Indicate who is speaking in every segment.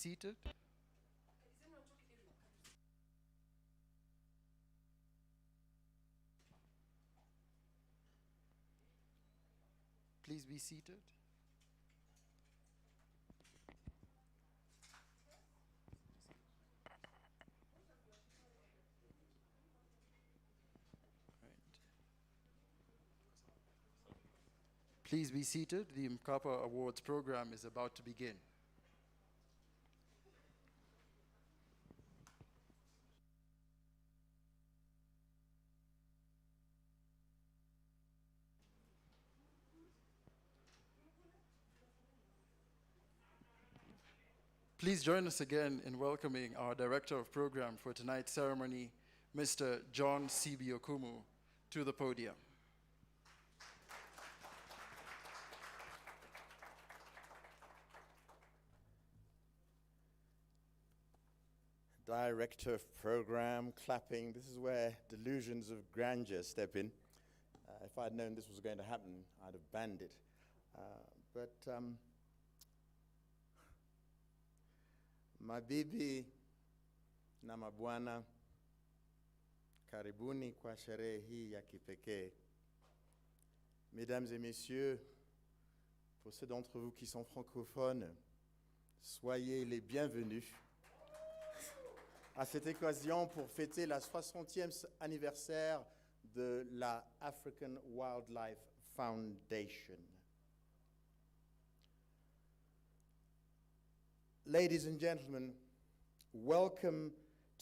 Speaker 1: seated. Please be seated. Please be seated. The Mkapa Awards program is about to begin. Please join us again in welcoming our Director of Program for tonight's ceremony, Mr. John C.B. Okumu, to the podium.
Speaker 2: Director of Program, clapping. This is where delusions of grandeur step in. If I'd known this was going to happen, I'd have banned it. Mabibi na mabwana, karibuni kwa sherehe hii ya kipekee. Mesdames et messieurs, pour ceux d'entre vous qui sont francophones, soyez les bienvenus à cette occasion pour fêter la 60e anniversaire de la African Wildlife Foundation. Ladies and gentlemen, welcome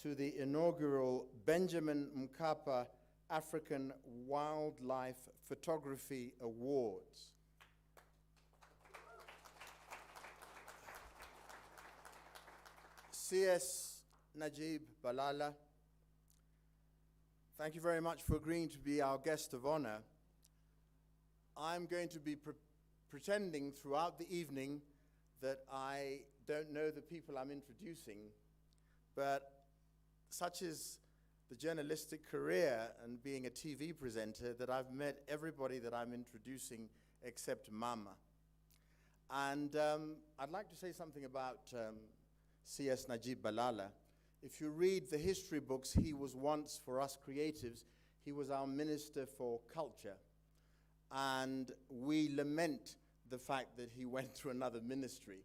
Speaker 2: to the inaugural Benjamin Mkapa African Wildlife Photography Awards. CS Najib Balala, thank you very much for agreeing to be our guest of honor. I'm going to be pretending throughout the evening that I don't know the people I'm introducing, but such is the journalistic career and being a TV presenter that I've met everybody that I'm introducing except Mama. And I'd like to say something about CS Najib Balala. If you read the history books, he was once, for us creatives, he was our Minister for Culture. And we lament the fact that he went to another ministry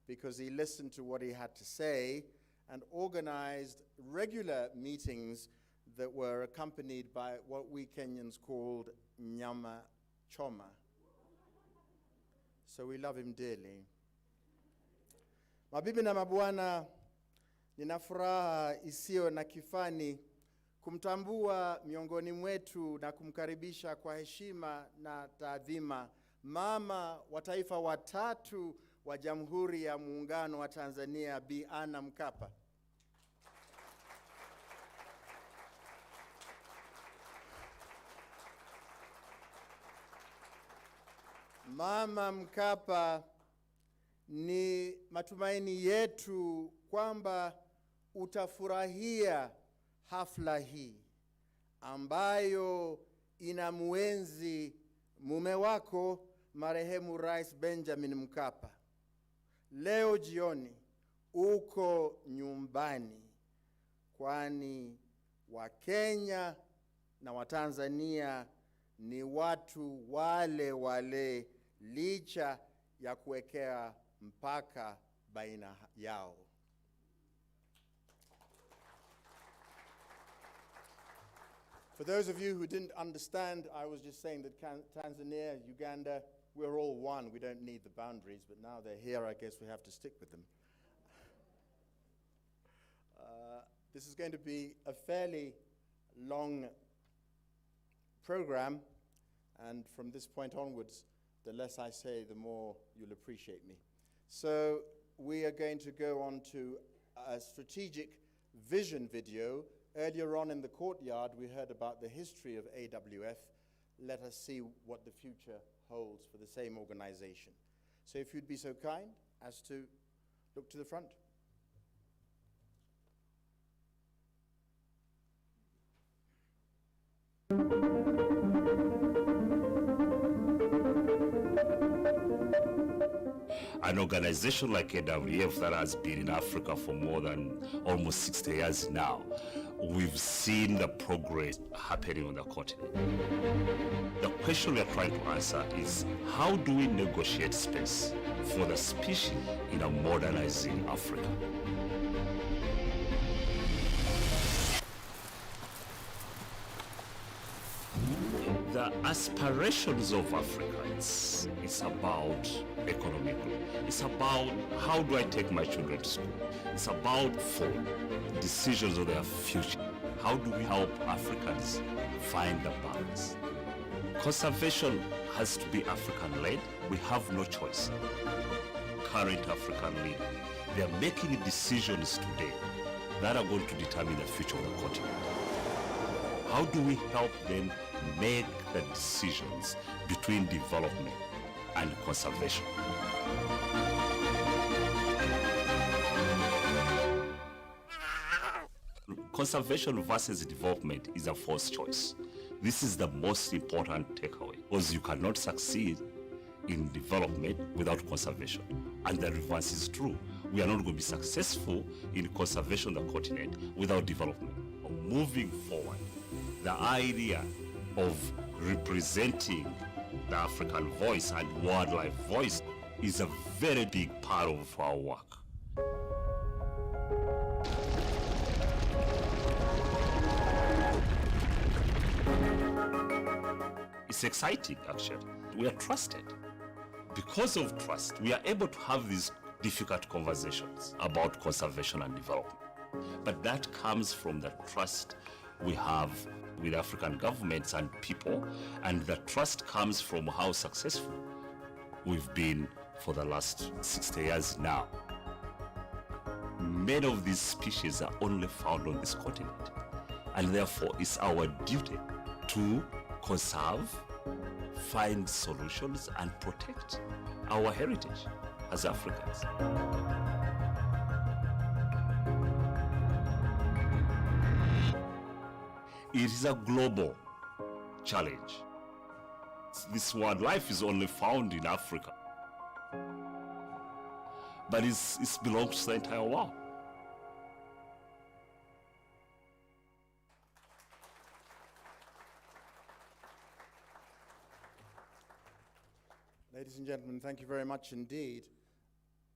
Speaker 2: because he listened to what he had to say and organized regular meetings that were accompanied by what we Kenyans called nyama choma. So we love him dearly. Mabibi na mabwana, nina furaha isiyo na kifani kumtambua miongoni mwetu na kumkaribisha kwa heshima na taadhima mama wa taifa wa tatu wa Jamhuri ya Muungano wa Tanzania, Bi Anna Mkapa. Mama Mkapa, ni matumaini yetu kwamba utafurahia hafla hii ambayo inamuenzi mume wako marehemu Rais Benjamin Mkapa. Leo jioni uko nyumbani, kwani Wakenya na Watanzania ni watu wale wale licha ya kuwekea mpaka baina yao. For those of you who didn't understand, I was just saying that Tanzania, Uganda, we're all one. We don't need the boundaries, but now they're here, I guess we have to stick with them. This is going to be a fairly long program, and from this point onwards, the less I say, the more you'll appreciate me. So we are going to go on to a strategic vision video. Earlier on in the courtyard, we heard about the history of AWF. Let us see what the future holds for the same organization. So if you'd be so kind as to look to the front.
Speaker 3: an organization like AWF that has been in Africa for more than almost 60 years now, we've seen the progress happening on the continent. The question we are trying to answer is, how do we negotiate space for the species in a modernizing Africa? The aspirations of Africans is about economic growth. It's about how do I take my children to school. It's about food, decisions of their future. How do we help Africans find the balance? Conservation has to be African-led. We have no choice. Current African leaders, they are making decisions today that are going to determine the future of the continent. How do we help them make the decisions between development and conservation? Conservation versus development is a false choice. This is the most important takeaway, because you cannot succeed in development without conservation. And the reverse is true. We are not going to be successful in conservation of the continent without development. Moving forward, the idea of representing the African voice and wildlife voice is a very big part of our work. It's exciting, actually. We are trusted. Because of trust, we are able to have these difficult conversations about conservation and development. But that comes from the trust we have with African governments and people, and the trust comes from how successful we've been for the last 60 years now. Many of these species are only found on this continent, and therefore it's our duty to conserve, find solutions, and protect our heritage as Africans. It is a global challenge. This wildlife is only found in Africa, but it belongs to the entire world.
Speaker 2: Ladies and gentlemen, thank you very much indeed.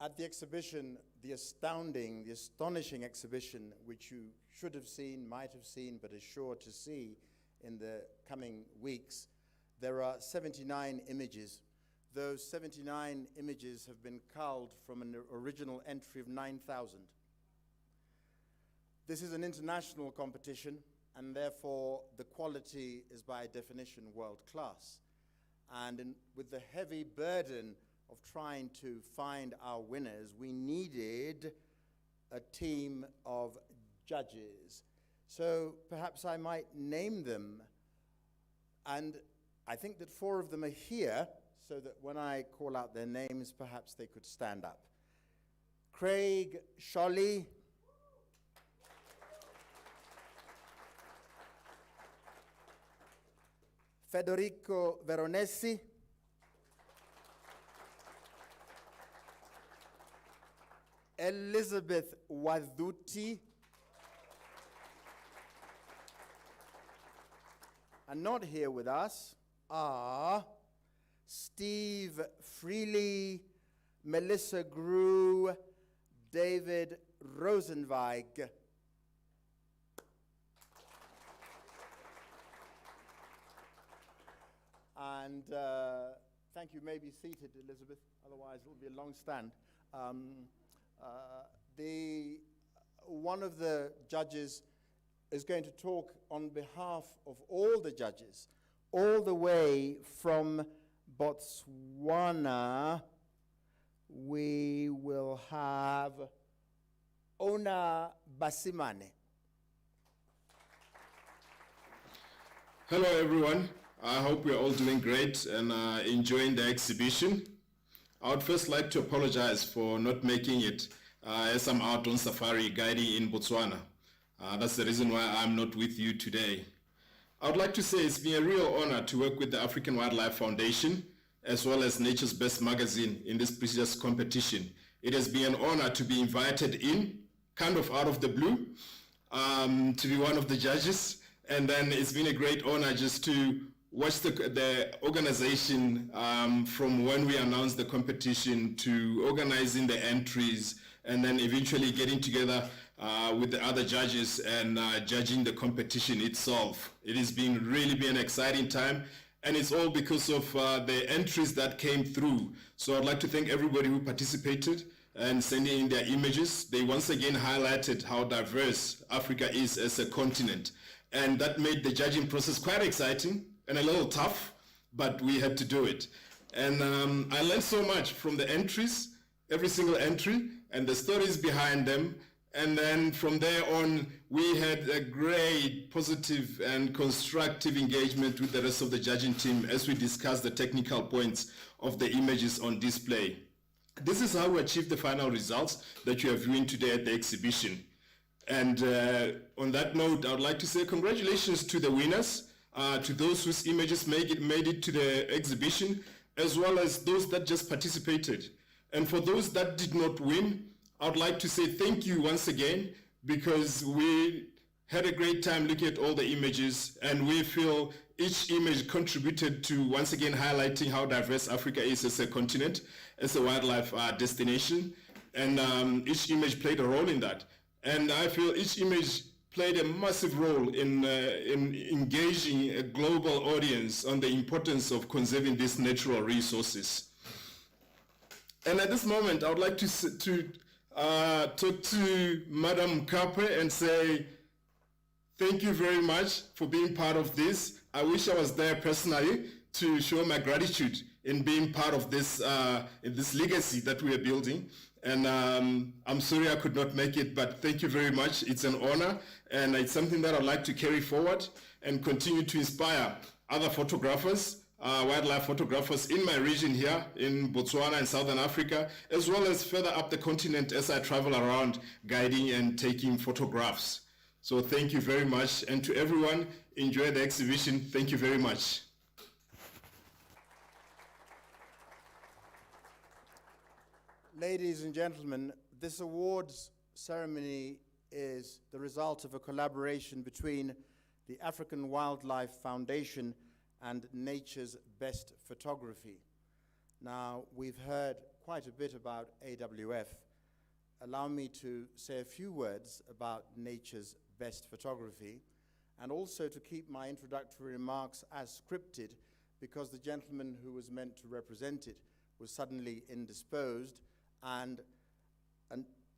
Speaker 2: At the exhibition, the astonishing exhibition, which you should have seen, might have seen, but is sure to see in the coming weeks, there are 79 images. Those 79 images have been culled from an original entry of 9,000. This is an international competition, and therefore the quality is by definition world class. And with the heavy burden of trying to find our winners, we needed a team of judges. So perhaps I might name them, and I think that 4 of them are here, so that when I call out their names, perhaps they could stand up. Craig Sholly, Federico Veronesi, Elizabeth Wadhuti, and not here with us are Steve Freely, Melissa Grew, David Rosenweig. And thank you. You may be seated, Elizabeth, otherwise it will be a long stand. One of the judges is going to talk on behalf of all the judges, all the way from Botswana. We will have Ona Basimane.
Speaker 4: Hello, everyone. I hope we're all doing great and enjoying the exhibition. I would first like to apologize for not making it as I'm out on safari guiding in Botswana. That's the reason why I'm not with you today. I would like to say it's been a real honor to work with the African Wildlife Foundation as well as Nature's Best magazine in this prestigious competition. It has been an honor to be invited in, kind of out of the blue, to be one of the judges. And then it's been a great honor just to watch the organization from when we announced the competition to organizing the entries and then eventually getting together with the other judges and judging the competition itself. It has really been an exciting time, and it's all because of the entries that came through. So I'd like to thank everybody who participated and sending in their images. They once again highlighted how diverse Africa is as a continent, and that made the judging process quite exciting and a little tough, but we had to do it. And I learned so much from the entries, every single entry, and the stories behind them. And then from there on, we had a great positive and constructive engagement with the rest of the judging team as we discussed the technical points of the images on display. This is how we achieved the final results that you are viewing today at the exhibition. And on that note, I would like to say congratulations to the winners, to those whose images made it to the exhibition, as well as those that just participated. And for those that did not win, I would like to say thank you once again, because we had a great time looking at all the images, and we feel each image contributed to once again highlighting how diverse Africa is as a continent, as a wildlife destination, and each image played a role in that. And I feel each image played a massive role in engaging a global audience on the importance of conserving these natural resources. And at this moment, I would like to talk to Madam Mkapa and say, thank you very much for being part of this. I wish I was there personally to show my gratitude in being part of this legacy that we are building. And I'm sorry I could not make it, but thank you very much. It's an honor, and it's something that I'd like to carry forward and continue to inspire other photographers, wildlife photographers in my region here in Botswana and Southern Africa, as well as further up the continent as I travel around guiding and taking photographs. So thank you very much. And to everyone, enjoy the exhibition. Thank you very much.
Speaker 2: Ladies and gentlemen, this awards ceremony is the result of a collaboration between the African Wildlife Foundation and Nature's Best Photography. Now, we've heard quite a bit about AWF. Allow me to say a few words about Nature's Best Photography, and also to keep my introductory remarks as scripted, because the gentleman who was meant to represent it was suddenly indisposed, and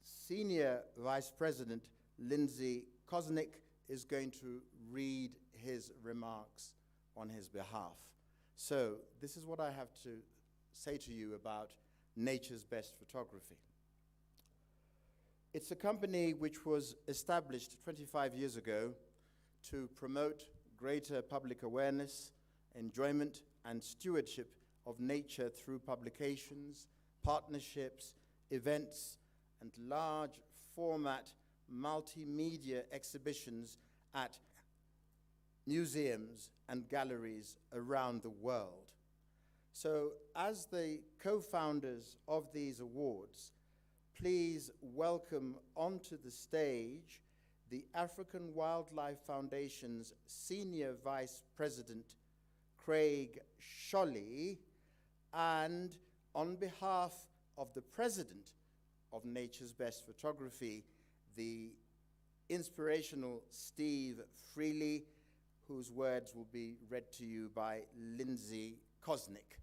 Speaker 2: Senior Vice President Lindsay Kosnick is going to read his remarks on his behalf. So this is what I have to say to you about Nature's Best Photography. It's a company which was established 25 years ago to promote greater public awareness, enjoyment, and stewardship of nature through publications, partnerships, events, and large format multimedia exhibitions at museums and galleries around the world. So as the co-founders of these awards, please welcome onto the stage the African Wildlife Foundation's Senior Vice President, Craig Sholly, and on behalf of the President of Nature's Best Photography, the inspirational Steve Freely, whose words will be read to you by Lindsay Kosnick.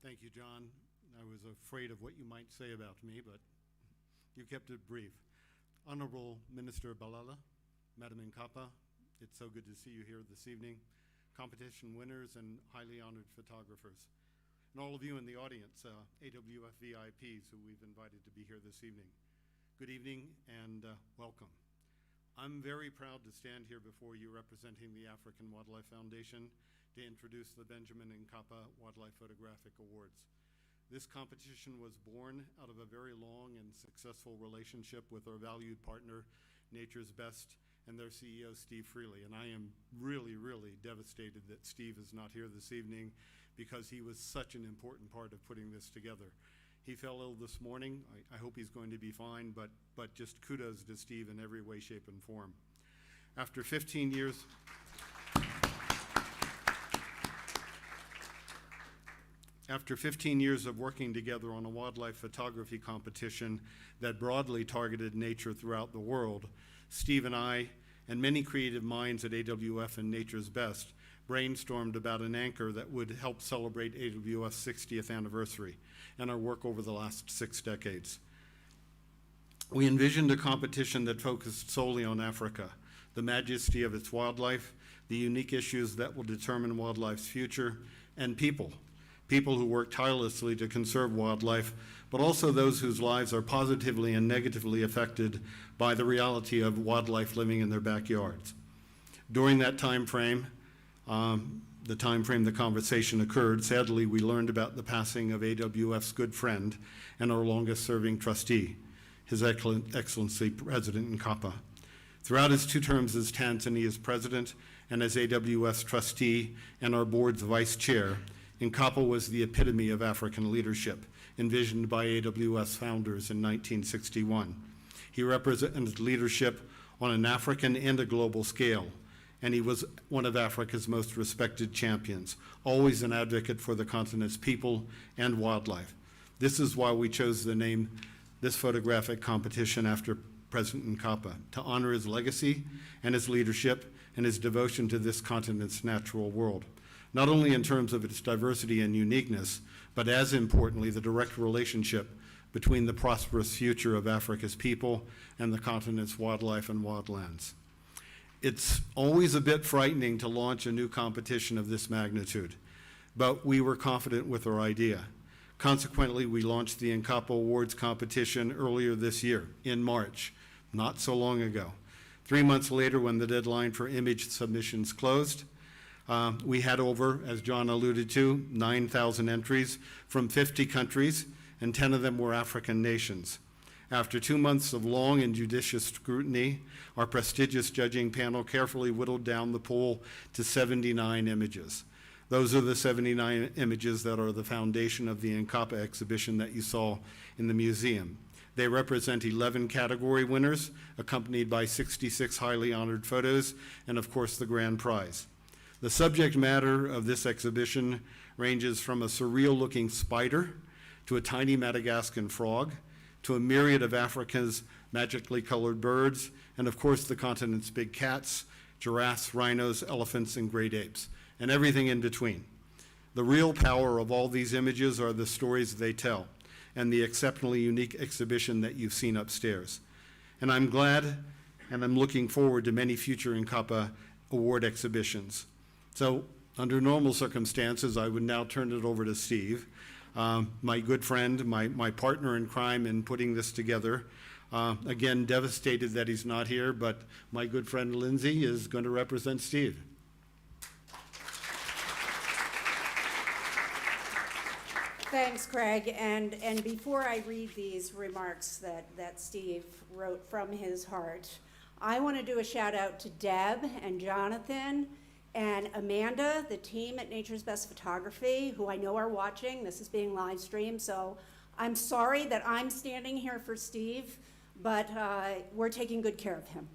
Speaker 5: Thank you, John. I was afraid of what you might say about me, but you kept it brief. Honorable Minister Balala, Madam Mkapa, it's so good to see you here this evening. Competition winners and highly honored photographers. And all of you in the audience, AWF VIPs who we've invited to be here this evening. Good evening and welcome. I'm very proud to stand here before you representing the African Wildlife Foundation to introduce the Benjamin Mkapa Wildlife Photographic Awards. This competition was born out of a very long and successful relationship with our valued partner, Nature's Best, and their CEO, Steve Freely. And I am really, really devastated that Steve is not here this evening because he was such an important part of putting this together. He fell ill this morning. I hope he's going to be fine, but just kudos to Steve in every way, shape, and form. After 15 years, After 15 years of working together on a wildlife photography competition that broadly targeted nature throughout the world, Steve and I, and many creative minds at AWF and Nature's Best, brainstormed about an anchor that would help celebrate AWF's 60th anniversary and our work over the last 6 decades. We envisioned a competition that focused solely on Africa, the majesty of its wildlife, the unique issues that will determine wildlife's future, and people who work tirelessly to conserve wildlife, but also those whose lives are positively and negatively affected by the reality of wildlife living in their backyards. During that time frame, the time frame the conversation occurred, sadly, we learned about the passing of AWF's good friend and our longest-serving trustee, His Excellency President Mkapa. Throughout his 2 terms as Tanzania's president and as AWF's trustee and our board's vice chair, Mkapa was the epitome of African leadership, envisioned by AWS founders in 1961. He represented leadership on an African and a global scale, and he was one of Africa's most respected champions, always an advocate for the continent's people and wildlife. This is why we chose to name this photographic competition after President Mkapa, to honor his legacy and his leadership and his devotion to this continent's natural world, not only in terms of its diversity and uniqueness, but as importantly, the direct relationship between the prosperous future of Africa's people and the continent's wildlife and wildlands. It's always a bit frightening to launch a new competition of this magnitude, but we were confident with our idea. Consequently, we launched the Mkapa Awards competition earlier this year, in March, not so long ago. 3 months later, when the deadline for image submissions closed, we had over, as John alluded to, 9,000 entries from 50 countries, and 10 of them were African nations. After 2 months of long and judicious scrutiny, our prestigious judging panel carefully whittled down the pool to 79 images. Those are the 79 images that are the foundation of the Mkapa exhibition that you saw in the museum. They represent 11 category winners, accompanied by 66 highly honored photos, and of course the grand prize. The subject matter of this exhibition ranges from a surreal-looking spider to a tiny Madagascan frog to a myriad of Africa's magically colored birds, and of course the continent's big cats, giraffes, rhinos, elephants, and great apes, and everything in between. The real power of all these images are the stories they tell and the exceptionally unique exhibition that you've seen upstairs. And I'm glad and I'm looking forward to many future Mkapa Award exhibitions. So under normal circumstances, I would now turn it over to Steve, my good friend, my partner in crime in putting this together. Again, devastated that he's not here, but my good friend Lindsay is going to represent Steve.
Speaker 6: Thanks, Craig. And before I read these remarks that Steve wrote from his heart, I want to do a shout out to Deb and Jonathan and Amanda, the team at Nature's Best Photography, who I know are watching. This is being live streamed, so I'm sorry that I'm standing here for Steve, but we're taking good care of him.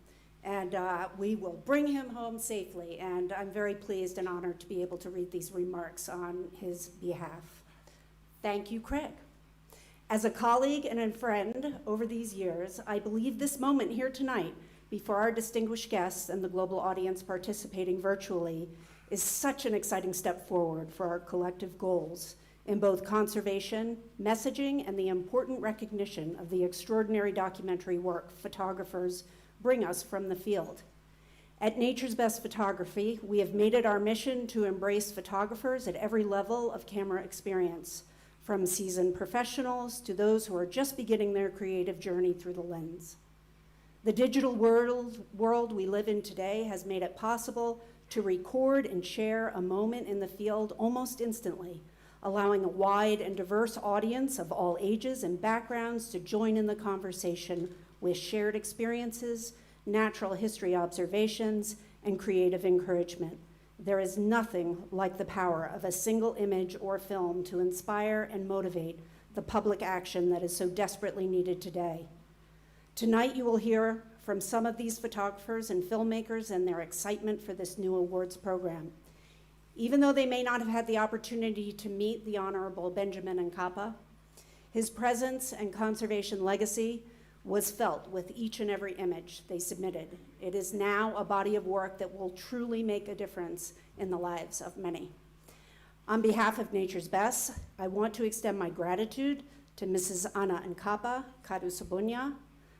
Speaker 6: And we will bring him home safely, and I'm very pleased and honored to be able to read these remarks on his behalf. Thank you, Craig. As a colleague and a friend over these years, I believe this moment here tonight before our distinguished guests and the global audience participating virtually is such an exciting step forward for our collective goals in both conservation, messaging, and the important recognition of the extraordinary documentary work photographers bring us from the field. At Nature's Best Photography, we have made it our mission to embrace photographers at every level of camera experience, from seasoned professionals to those who are just beginning their creative journey through the lens. The digital world we live in today has made it possible to record and share a moment in the field almost instantly, allowing a wide and diverse audience of all ages and backgrounds to join in the conversation with shared experiences, natural history observations, and creative encouragement. There is nothing like the power of a single image or film to inspire and motivate the public action that is so desperately needed today. Tonight you will hear from some of these photographers and filmmakers and their excitement for this new awards program. Even though they may not have had the opportunity to meet the Honorable Benjamin Mkapa, his presence and conservation legacy was felt with each and every image they submitted. It is now a body of work that will truly make a difference in the lives of many. On behalf of Nature's Best, I want to extend my gratitude to Mrs. Anna Mkapa, Kadu Sabunya,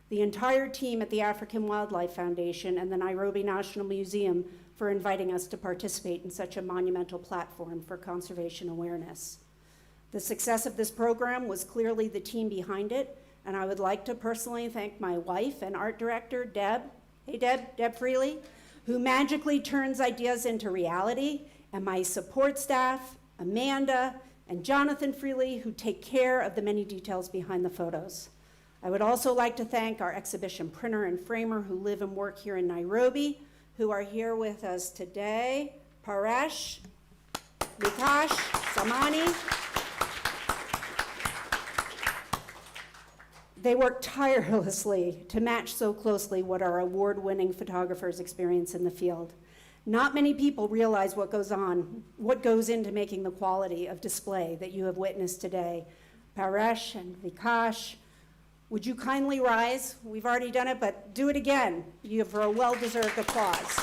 Speaker 6: the entire team at the African Wildlife Foundation and the Nairobi National Museum for inviting us to participate in such a monumental platform for conservation awareness. The success of this program was clearly the team behind it, and I would like to personally thank my wife and art director, Deb. Hey, Deb Freely, who magically turns ideas into reality, and my support staff, Amanda and Jonathan Freely, who take care of the many details behind the photos. I would also like to thank our exhibition printer and framer who live and work here in Nairobi, who are here with us today, Paresh, Vikash, Samani. They work tirelessly to match so closely what our award-winning photographers experience in the field. Not many people realize what goes into making the quality of display that you have witnessed today. Paresh and Vikash, would you kindly rise? We've already done it, but do it again. You have a well-deserved applause.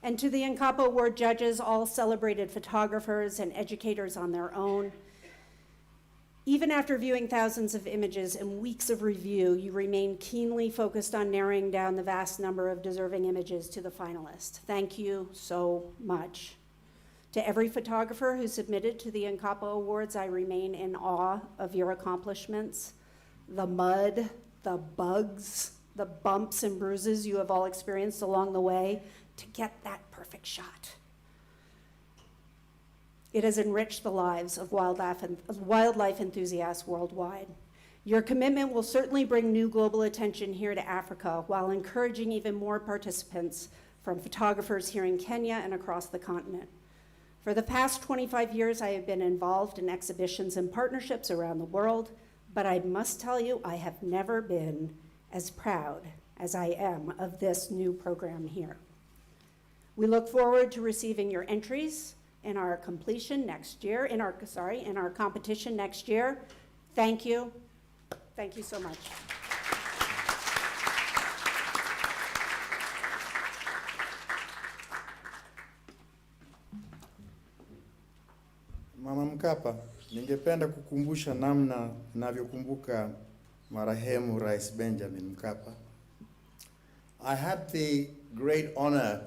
Speaker 6: And to the Mkapa Award judges, all celebrated photographers and educators on their own, even after viewing thousands of images and weeks of review, you remain keenly focused on narrowing down the vast number of deserving images to the finalists. Thank you so much. To every photographer who submitted to the Mkapa Awards, I remain in awe of your accomplishments. The mud, the bugs, the bumps and bruises you have all experienced along the way to get that perfect shot. It has enriched the lives of wildlife enthusiasts worldwide. Your commitment will certainly bring new global attention here to Africa while encouraging even more participants from photographers here in Kenya and across the continent. For the past 25 years, I have been involved in exhibitions and partnerships around the world, but I must tell you, I have never been as proud as I am of this new program here. We look forward to receiving your entries in our completion next year, in our competition next year. Thank you. Thank you so much.
Speaker 2: Mama Mkapa, ningependa kukumbusha namna ninavyokumbuka marehemu Rais Benjamin Mkapa. I had the great honor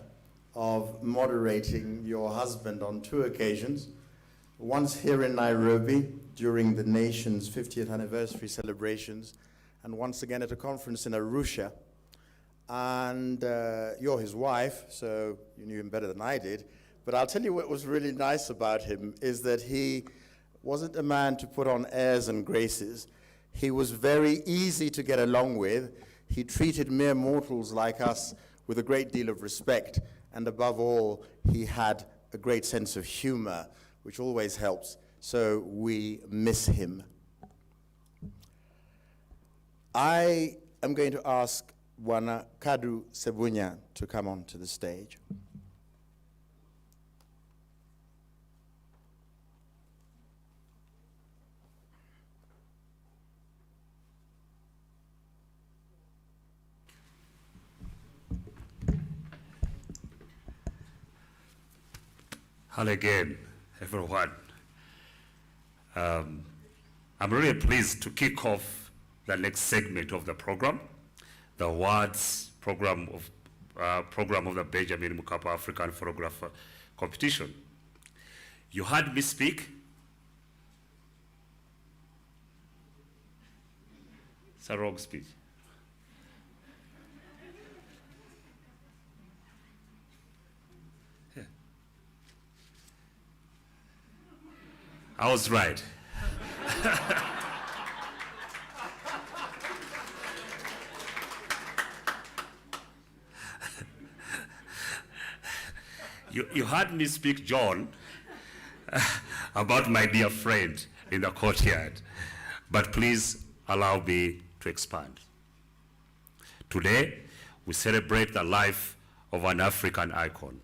Speaker 2: of moderating your husband on 2 occasions, once here in Nairobi during the nation's 50th anniversary celebrations, and once again at a conference in Arusha. And you're his wife, so you knew him better than I did. But I'll tell you what was really nice about him is that he wasn't a man to put on airs and graces. He was very easy to get along with. He treated mere mortals like us with a great deal of respect. And above all, he had a great sense of humor, which always helps. So we miss him. I am going to ask Bwana Kadu Sabunya to come onto the stage.
Speaker 3: Hello again, everyone. I'm really pleased to kick off the next segment of the program, the awards program of the Benjamin Mkapa African Photographer Competition. You heard me speak. It's a wrong speech. I was right. You heard me speak, John, about my dear friend in the courtyard, but please allow me to expand. Today, we celebrate the life of an African icon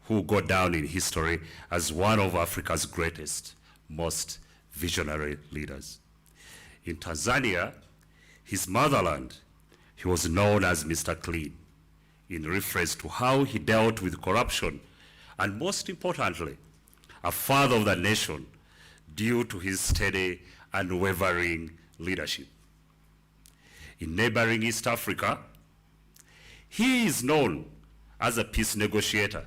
Speaker 3: who go down in history as one of Africa's greatest, most visionary leaders. In Tanzania, his motherland, he was known as Mr. Clean, in reference to how he dealt with corruption, and most importantly, a father of the nation due to his steady and unwavering leadership. In neighboring East Africa, he is known as a peace negotiator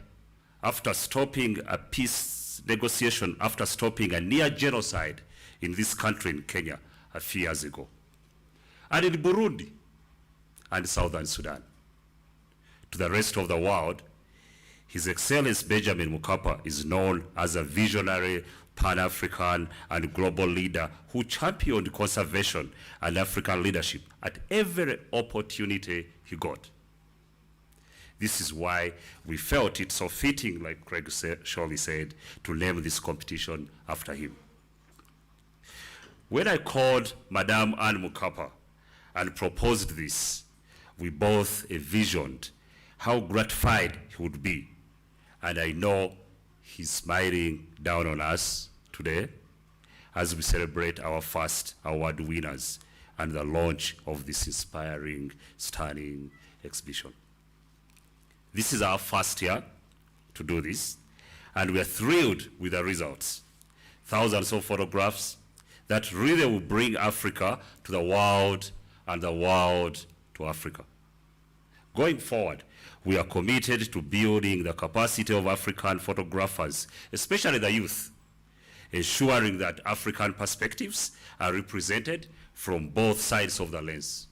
Speaker 3: after stopping a peace negotiation, after stopping a near genocide in this country, in Kenya, a few years ago, and in Burundi and Southern Sudan. To the rest of the world, His Excellency Benjamin Mkapa is known as a visionary Pan-African and global leader who championed conservation and African leadership at every opportunity he got. This is why we felt it so fitting, like Craig Shirley said, to name this competition after him. When I called Madame Anne Mkapa and proposed this, we both envisioned how gratified he would be. And I know he's smiling down on us today as we celebrate our first award winners and the launch of this inspiring, stunning exhibition. This is our first year to do this, and we are thrilled with the results. Thousands of photographs that really will bring Africa to the world and the world to Africa. Going forward, we are committed to building the capacity of African photographers, especially the youth, ensuring that African perspectives are represented from both sides of the lens.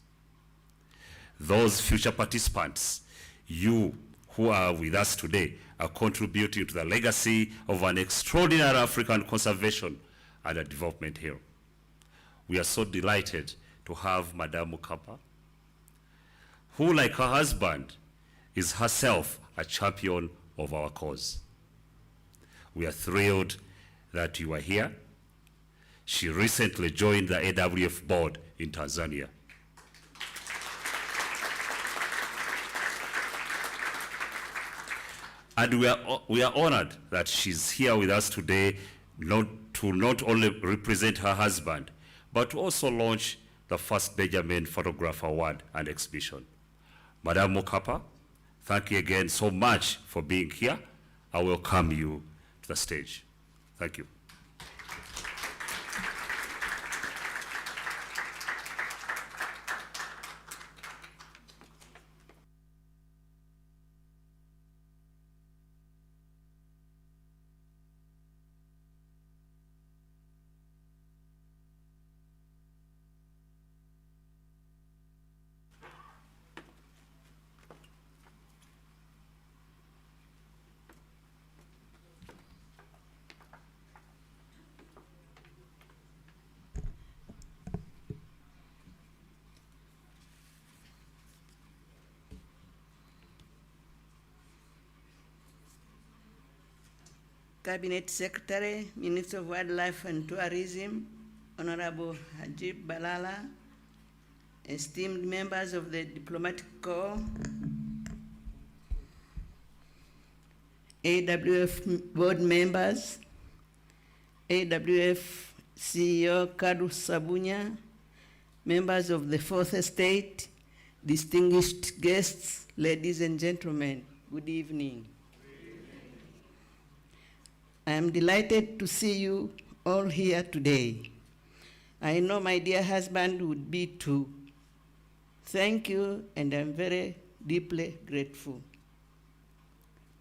Speaker 3: Those future participants, you who are with us today, are contributing to the legacy of an extraordinary African conservation and a development hero. We are so delighted to have Madame Mkapa, who, like her husband, is herself a champion of our cause. We are thrilled that you are here. She recently joined the AWF board in Tanzania. And we are honored that she's here with us today to not only represent her husband, but to also launch the first Benjamin Photograph Award and exhibition. Madame Mkapa, thank you again so much for being here. I welcome you to the stage. Thank you.
Speaker 7: Cabinet Secretary, Minister of Wildlife and Tourism, Honorable Hajib Balala, esteemed members of the Diplomatic Corps, AWF board members, AWF CEO Kadu Sabunya, members of the Fourth Estate, distinguished guests, ladies and gentlemen, good evening. I am delighted to see you all here today. I know my dear husband would be too. Thank you, and I'm very deeply grateful.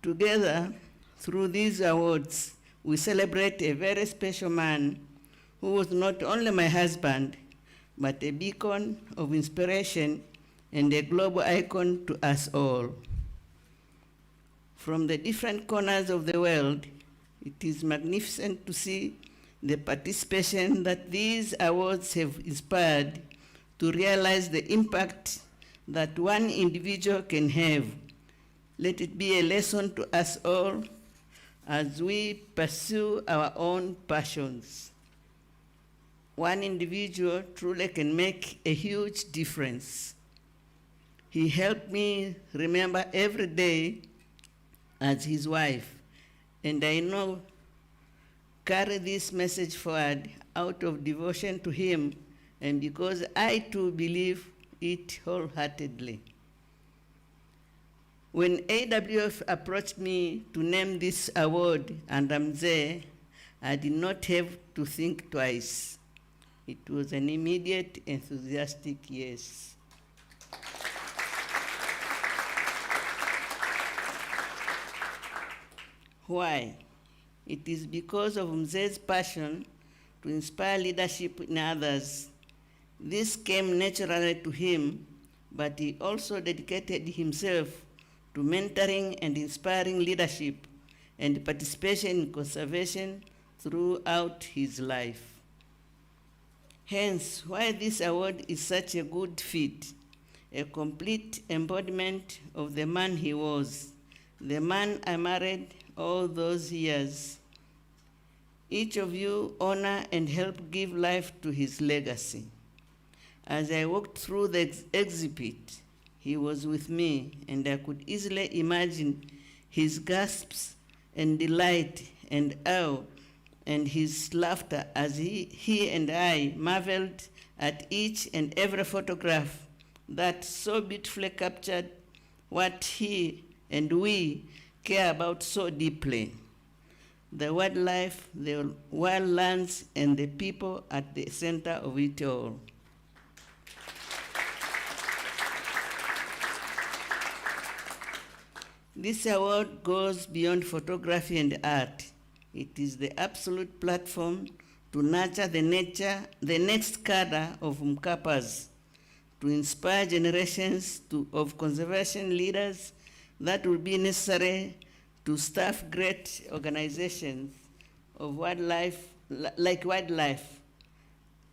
Speaker 7: Together, through these awards, we celebrate a very special man who was not only my husband, but a beacon of inspiration and a global icon to us all. From the different corners of the world, it is magnificent to see the participation that these awards have inspired to realize the impact that one individual can have. Let it be a lesson to us all as we pursue our own passions. One individual truly can make a huge difference. He helped me remember every day as his wife, and I know carry this message forward out of devotion to him and because I too believe it wholeheartedly. When AWF approached me to name this award and I'm there, I did not have to think twice. It was an immediate, enthusiastic yes. Why? It is because of Mzee's passion to inspire leadership in others. This came naturally to him, but he also dedicated himself to mentoring and inspiring leadership and participation in conservation throughout his life. Hence, why this award is such a good fit, a complete embodiment of the man he was, the man I married all those years. Each of you honor and help give life to his legacy. As I walked through the exhibit, he was with me, and I could easily imagine his gasps and delight and awe and his laughter as he and I marveled at each and every photograph that so beautifully captured what he and we care about so deeply. The wildlife, the wildlands, and the people at the center of it all. This award goes beyond photography and art. It is the absolute platform to nurture the next cadre of Mkapas, to inspire generations of conservation leaders that will be necessary to staff great organizations of wildlife, like wildlife,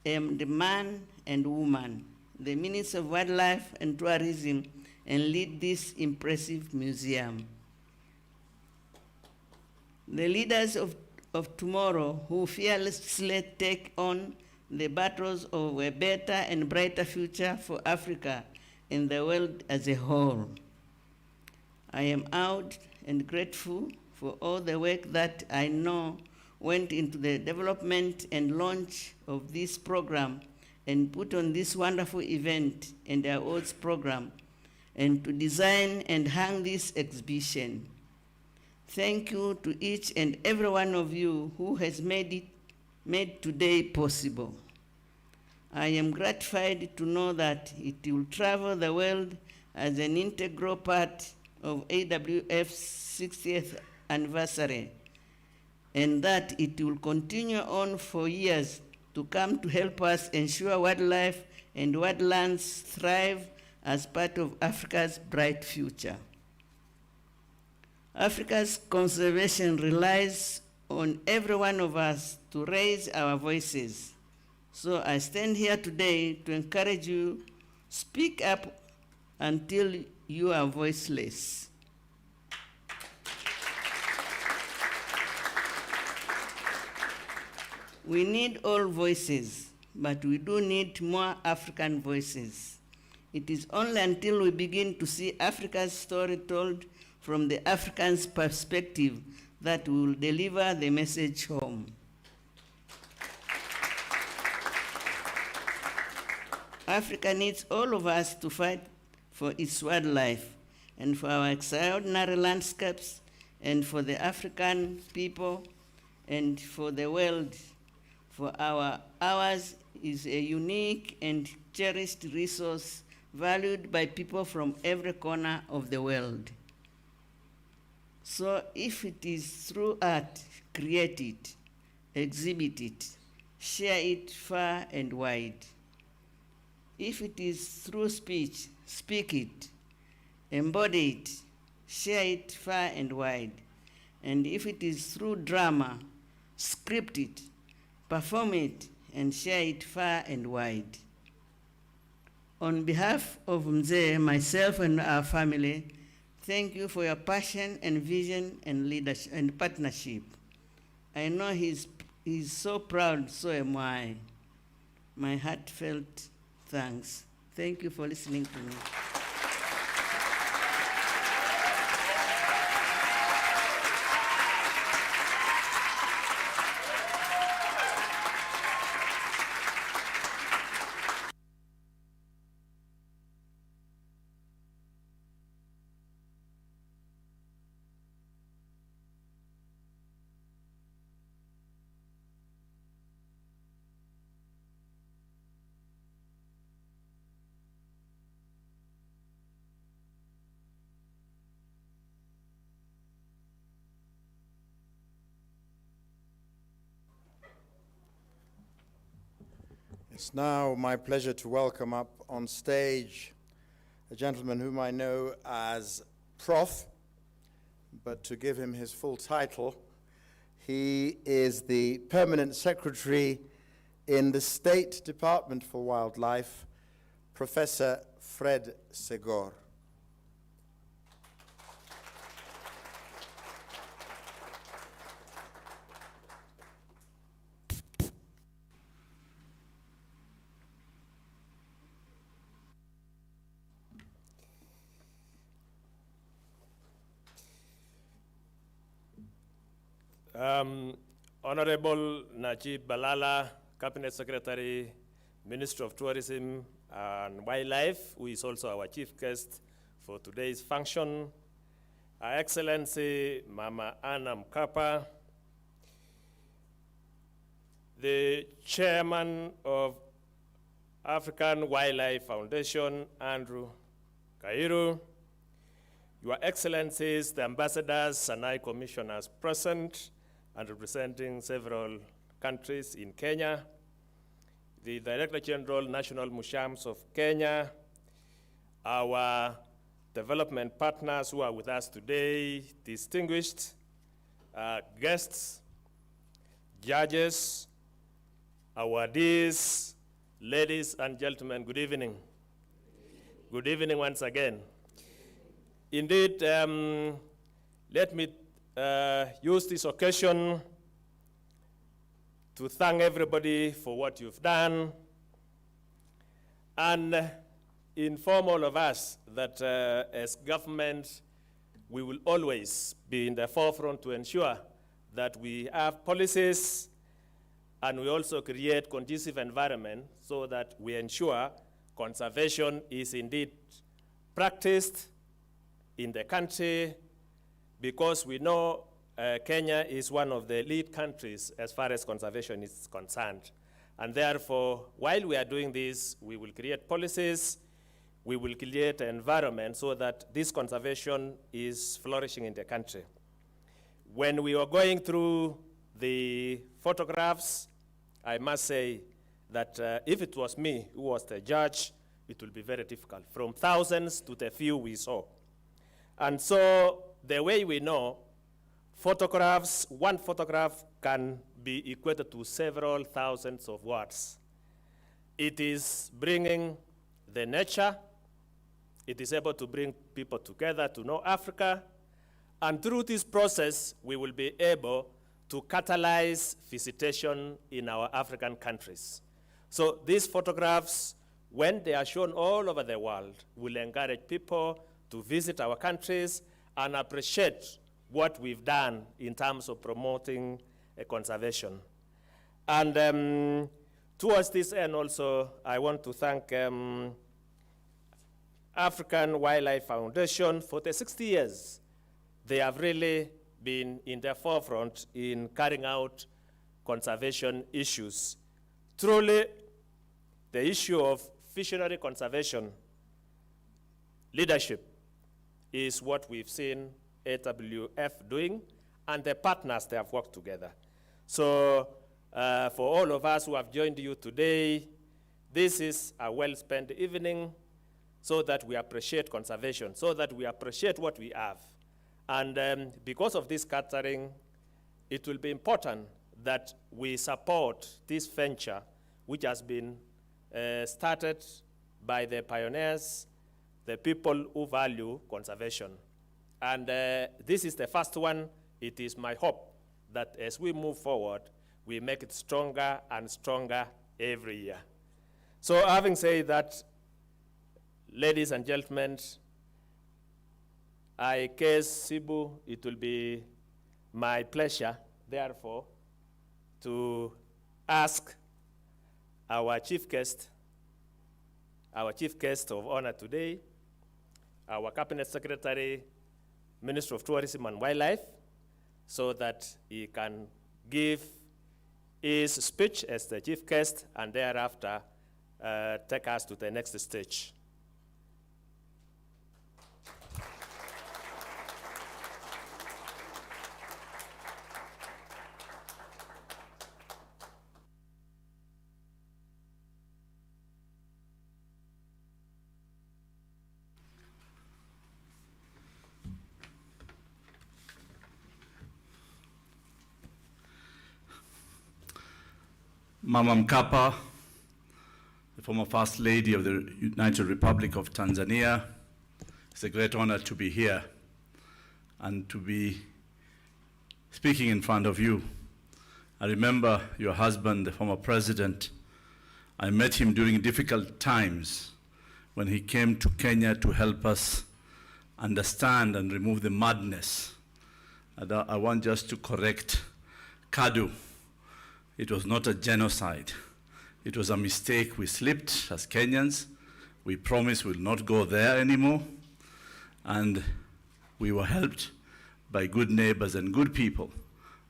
Speaker 7: the man and woman, the Minister of Wildlife and Tourism, and lead this impressive museum. The leaders of tomorrow who fearlessly take on the battles of a better and brighter future for Africa and the world as a whole. I am out and grateful for all the work that I know went into the development and launch of this program and put on this wonderful event and awards program, and to design and hang this exhibition. Thank you to each and every one of you who has made today possible. I am gratified to know that it will travel the world as an integral part of AWF's 60th anniversary, and that it will continue on for years to come to help us ensure wildlife and wetlands thrive as part of Africa's bright future. Africa's conservation relies on every one of us to raise our voices. So I stand here today to encourage you, speak up until you are voiceless. We need all voices, but we do need more African voices. It is only until we begin to see Africa's story told from the African's perspective that we will deliver the message home. Africa needs all of us to fight for its wildlife and for our extraordinary landscapes and for the African people and for the world. For ours is a unique and cherished resource valued by people from every corner of the world. So if it is through art, create it, exhibit it, share it far and wide. If it is through speech, speak it, embody it, share it far and wide. And if it is through drama, script it, perform it, and share it far and wide. On behalf of Mzee, myself, and our family, Thank you for your passion and vision and leadership and partnership. I know he's so proud, so am I. My heartfelt thanks. Thank you for listening to me.
Speaker 2: It's now my pleasure to welcome up on stage a gentleman whom I know as Prof, but to give him his full title, he is the Permanent Secretary in the State Department for Wildlife, Professor Fred Segor.
Speaker 8: Honorable Najib Balala, Cabinet Secretary, Minister of Tourism and Wildlife, who is also our chief guest for today's function, Her Excellency Mama Anna Mkapa, the Chairman of African Wildlife Foundation, Andrew Kairu, Your Excellencies, the ambassadors and high commissioners present and representing several countries in Kenya, the Director General, National Museums of Kenya, our development partners who are with us today, distinguished guests, judges, awardees, ladies and gentlemen, good evening. Good evening once again. Indeed, let me use this occasion to thank everybody for what you've done and inform all of us that as government, we will always be in the forefront to ensure that we have policies and we also create conducive environment so that we ensure conservation is indeed practiced in the country, because we know Kenya is one of the lead countries as far as conservation is concerned. And therefore, while we are doing this, we will create policies, we will create an environment so that this conservation is flourishing in the country. When we were going through the photographs, I must say that if it was me who was the judge, it will be very difficult, from thousands to the few we saw. And so the way we know, photographs, one photograph can be equated to several thousands of words. It is bringing the nature, it is able to bring people together to know Africa, and through this process, we will be able to catalyze visitation in our African countries. So these photographs, when they are shown all over the world, will encourage people to visit our countries and appreciate what we've done in terms of promoting conservation. And towards this end also, I want to thank African Wildlife Foundation for the 60 years. They have really been in the forefront in carrying out conservation issues. Truly, the issue of fishery conservation leadership is what we've seen AWF doing, and the partners they have worked together. So for all of us who have joined you today, this is a well-spent evening so that we appreciate conservation, so that we appreciate what we have. And because of this gathering, it will be important that we support this venture, which has been started by the pioneers, the people who value conservation. And this is the first one. It is my hope that as we move forward, we make it stronger and stronger every year. So having said that, ladies and gentlemen, I guess, Sibu, it will be my pleasure, therefore, to ask our chief guest of honor today, our Cabinet Secretary, Minister of Tourism and Wildlife, so that he can give his speech as the chief guest and thereafter take us to the next stage.
Speaker 9: Mama Mkapa, the former First Lady of the United Republic of Tanzania, it's a great honor to be here and to be speaking in front of you. I remember your husband, the former president. I met him during difficult times when he came to Kenya to help us understand and remove the madness. And I want just to correct Kadu. It was not a genocide. It was a mistake. We slipped as Kenyans. We promised we'll not go there anymore. And we were helped by good neighbors and good people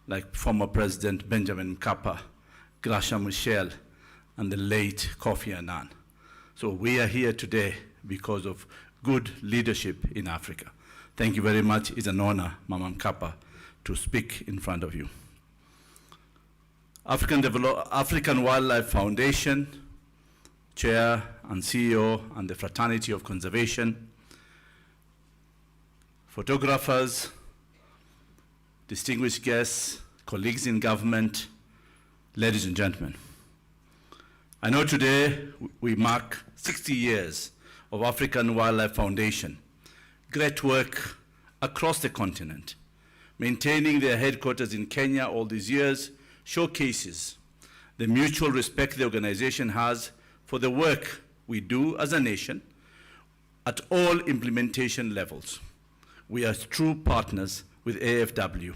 Speaker 9: like former President Benjamin Mkapa, Gracia Michel, and the late Kofi Annan. So we are here today because of good leadership in Africa. Thank you very much. It's an honor, Mama Mkapa, to speak in front of you. African Wildlife Foundation, Chair and CEO, and the Fraternity of Conservation, photographers, distinguished guests, colleagues in government, ladies and gentlemen. I know today we mark 60 years of African Wildlife Foundation. Great work across the continent. Maintaining their headquarters in Kenya all these years showcases the mutual respect the organization has for the work we do as a nation at all implementation levels. We are true partners with AFW.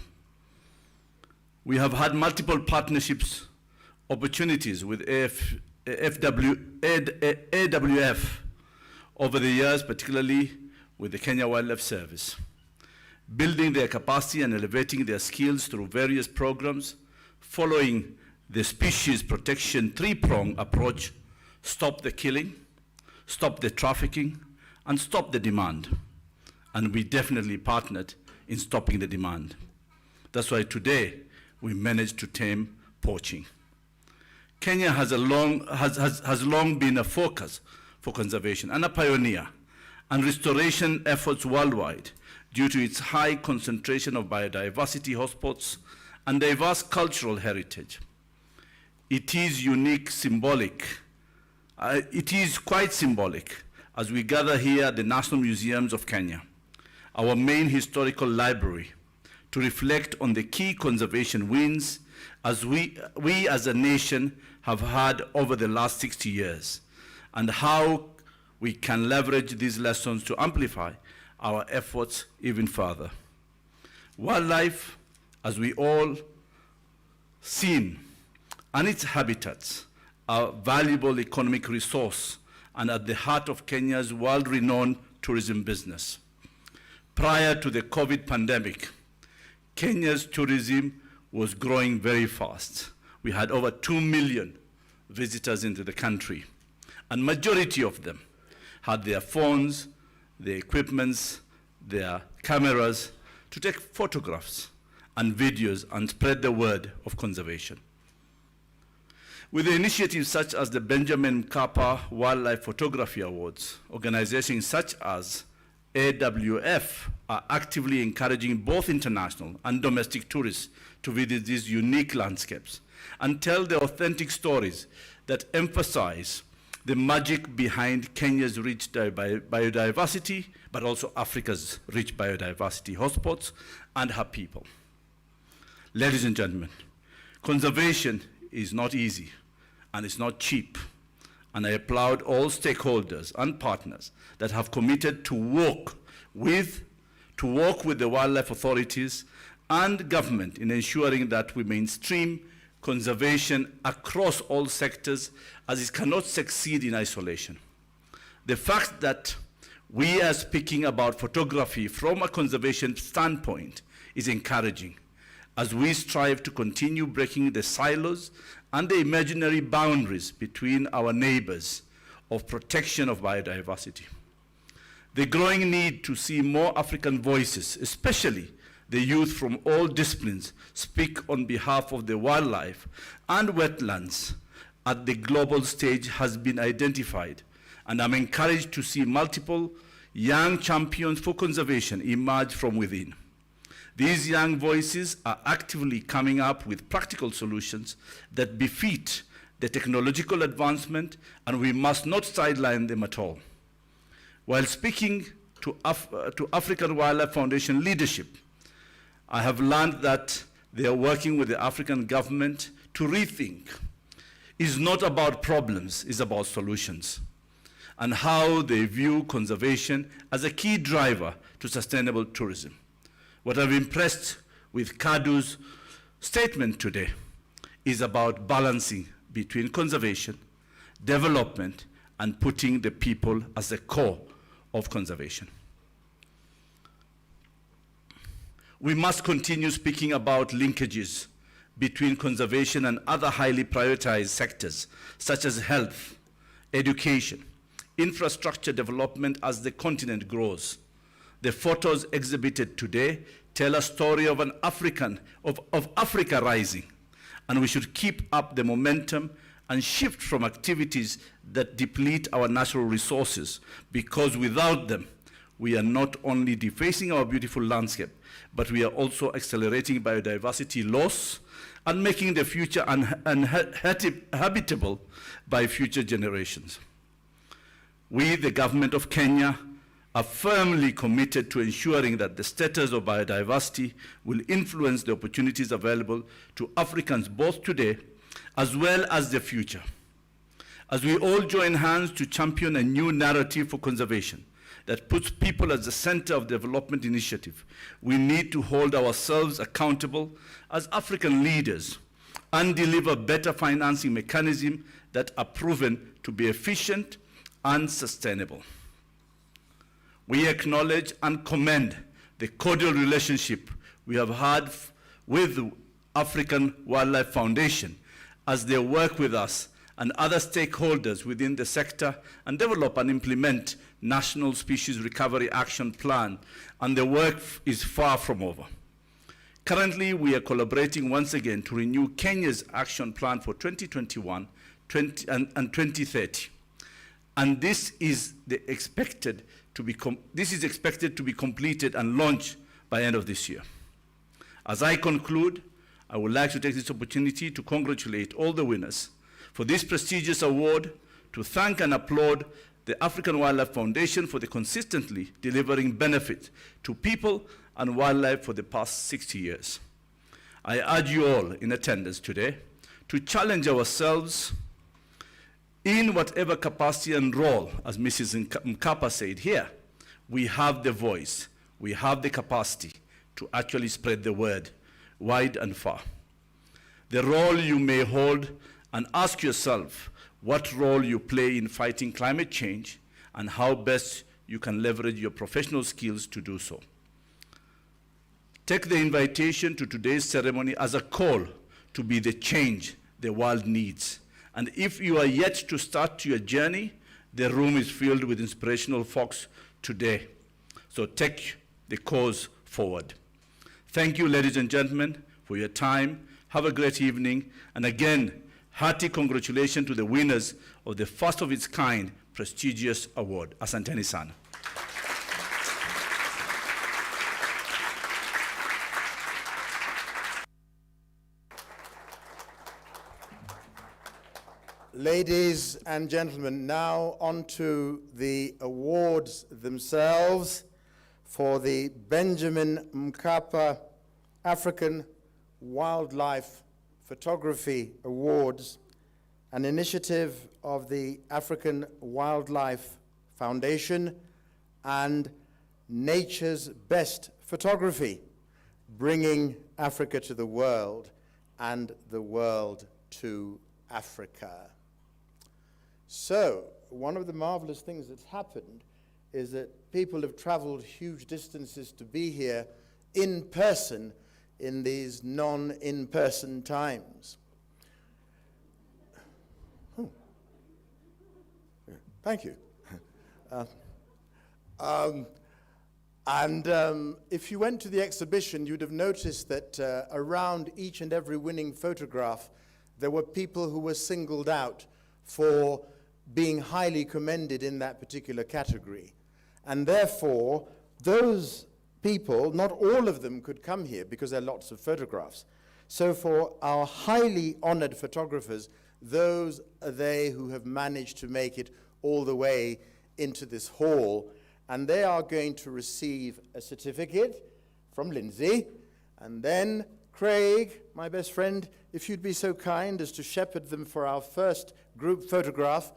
Speaker 9: We have had multiple partnerships opportunities with AWF over the years, particularly with the Kenya Wildlife Service, building their capacity and elevating their skills through various programs, following the species protection three-prong approach: stop the killing, stop the trafficking, and stop the demand. And we definitely partnered in stopping the demand. That's why today we managed to tame poaching. Kenya has long been a focus for conservation and a pioneer and restoration efforts worldwide due to its high concentration of biodiversity hotspots and diverse cultural heritage. It is quite symbolic as we gather here at the National Museums of Kenya, our main historical library, to reflect on the key conservation wins as we as a nation have had over the last 60 years, and how we can leverage these lessons to amplify our efforts even further. Wildlife, as we all seen, and its habitats are a valuable economic resource and at the heart of Kenya's world-renowned tourism business. Prior to the COVID pandemic, Kenya's tourism was growing very fast. We had over 2 million visitors into the country, and majority of them had their phones, their equipments, their cameras to take photographs and videos and spread the word of conservation. With initiatives such as the Benjamin Mkapa Wildlife Photography Awards, organizations such as AWF are actively encouraging both international and domestic tourists to visit these unique landscapes and tell the authentic stories that emphasize the magic behind Kenya's rich biodiversity, but also Africa's rich biodiversity hotspots and her people. Ladies and gentlemen, conservation is not easy and it's not cheap. And I applaud all stakeholders and partners that have committed to work with the wildlife authorities and government in ensuring that we mainstream conservation across all sectors, as it cannot succeed in isolation. The fact that we are speaking about photography from a conservation standpoint is encouraging, as we strive to continue breaking the silos and the imaginary boundaries between our neighbors of protection of biodiversity. The growing need to see more African voices, especially the youth from all disciplines, speak on behalf of the wildlife and wetlands at the global stage has been identified, and I'm encouraged to see multiple young champions for conservation emerge from within. These young voices are actively coming up with practical solutions that befit the technological advancement, and we must not sideline them at all. While speaking to African Wildlife Foundation leadership, I have learned that they are working with the African government to rethink. It's not about problems, it's about solutions, and how they view conservation as a key driver to sustainable tourism. What I'm impressed with KADU's statement today is about balancing between conservation, development, and putting the people as the core of conservation. We must continue speaking about linkages between conservation and other highly prioritized sectors, such as health, education, infrastructure development as the continent grows. The photos exhibited today tell a story of Africa rising, and we should keep up the momentum and shift from activities that deplete our natural resources, because without them, we are not only defacing our beautiful landscape, but we are also accelerating biodiversity loss and making the future uninhabitable by future generations. We, the government of Kenya, are firmly committed to ensuring that the status of biodiversity will influence the opportunities available to Africans both today as well as the future. As we all join hands to champion a new narrative for conservation that puts people at the center of development initiative, we need to hold ourselves accountable as African leaders and deliver better financing mechanisms that are proven to be efficient and sustainable. We acknowledge and commend the cordial relationship we have had with the African Wildlife Foundation as they work with us and other stakeholders within the sector and develop and implement National Species Recovery Action Plan, and the work is far from over. Currently, we are collaborating once again to renew Kenya's action plan for 2021 and 2030. And this is expected to be completed and launched by end of this year. As I conclude, I would like to take this opportunity to congratulate all the winners for this prestigious award, to thank and applaud the African Wildlife Foundation for the consistently delivering benefit to people and wildlife for the past 60 years. I urge you all in attendance today to challenge ourselves in whatever capacity and role, as Mrs. Mkapa said here. We have the voice, we have the capacity to actually spread the word wide and far. The role you may hold, and ask yourself what role you play in fighting climate change and how best you can leverage your professional skills to do so. Take the invitation to today's ceremony as a call to be the change the world needs. And if you are yet to start your journey, the room is filled with inspirational folks today. So take the cause forward. Thank you, ladies and gentlemen, for your time. Have a great evening. And again, hearty congratulations to the winners of the first of its kind prestigious award. Asanteni sana.
Speaker 2: Ladies and gentlemen, now on to the awards themselves for the Benjamin Mkapa African Wildlife Photography Awards, an initiative of the African Wildlife Foundation and Nature's Best Photography, bringing Africa to the world and the world to Africa. So, one of the marvelous things that's happened is that people have traveled huge distances to be here in person in these non-in-person times. Oh. Thank you. If you went to the exhibition, you'd have noticed that around each and every winning photograph, there were people who were singled out for being highly commended in that particular category. And therefore, those people, not all of them could come here because there are lots of photographs. So for our highly honored photographers, those are they who have managed to make it all the way into this hall. And they are going to receive a certificate from Lindsay. And then Craig, my best friend, if you'd be so kind as to shepherd them for our first group photograph.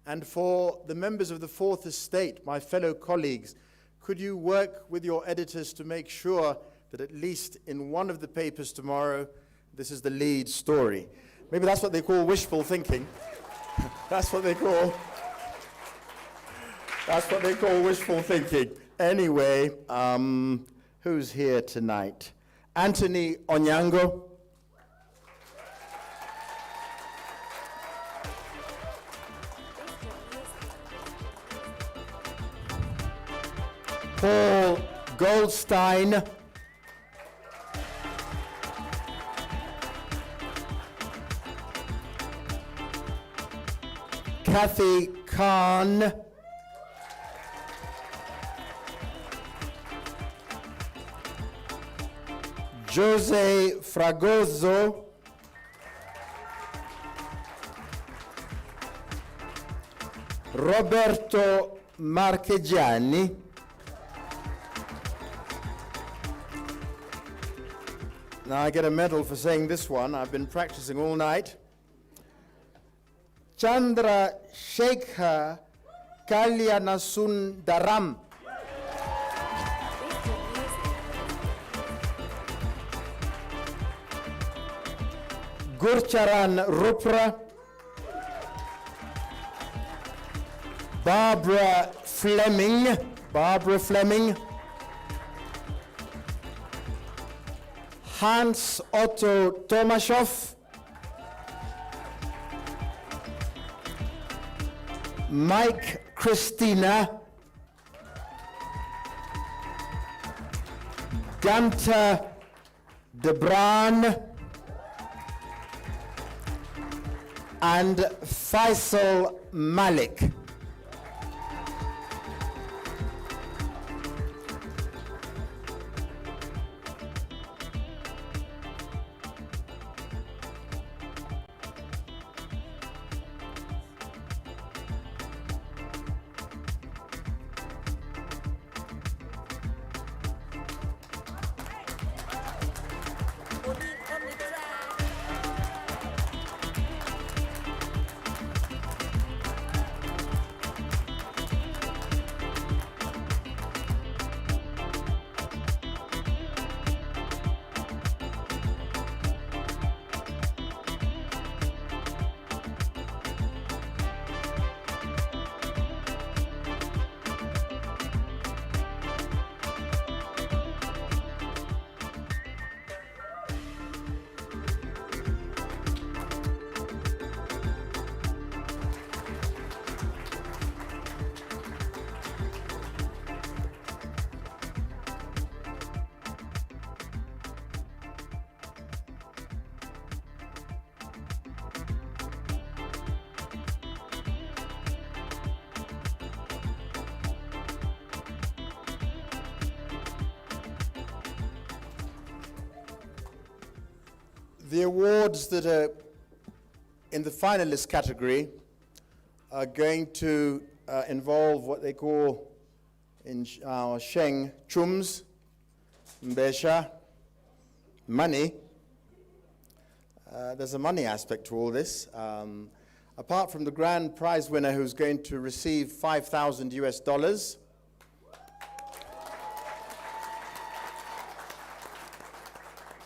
Speaker 2: And for the members of the Fourth Estate, my fellow colleagues, could you work with your editors to make sure that at least in one of the papers tomorrow, this is the lead story. Maybe that's what they call wishful thinking. That's what they call wishful thinking. Anyway, who's here tonight? Anthony Onyango. Paul Goldstein. Kathy Khan. Jose Fragoso. Roberto Marchegiani. Now I get a medal for saying this one. I've been practicing all night. Chandra Shekhar Kalyanasundaram. Gurcharan Rupra. Barbara Fleming. Hans Otto Tomashoff. Mike Christina. Gunter De Braan. And Faisal Malik. The awards that are in the finalist category are going to involve what they call in our Sheng chums, mbesha, money. There's a money aspect to all this. Apart from the grand prize winner who's going to receive $5,000,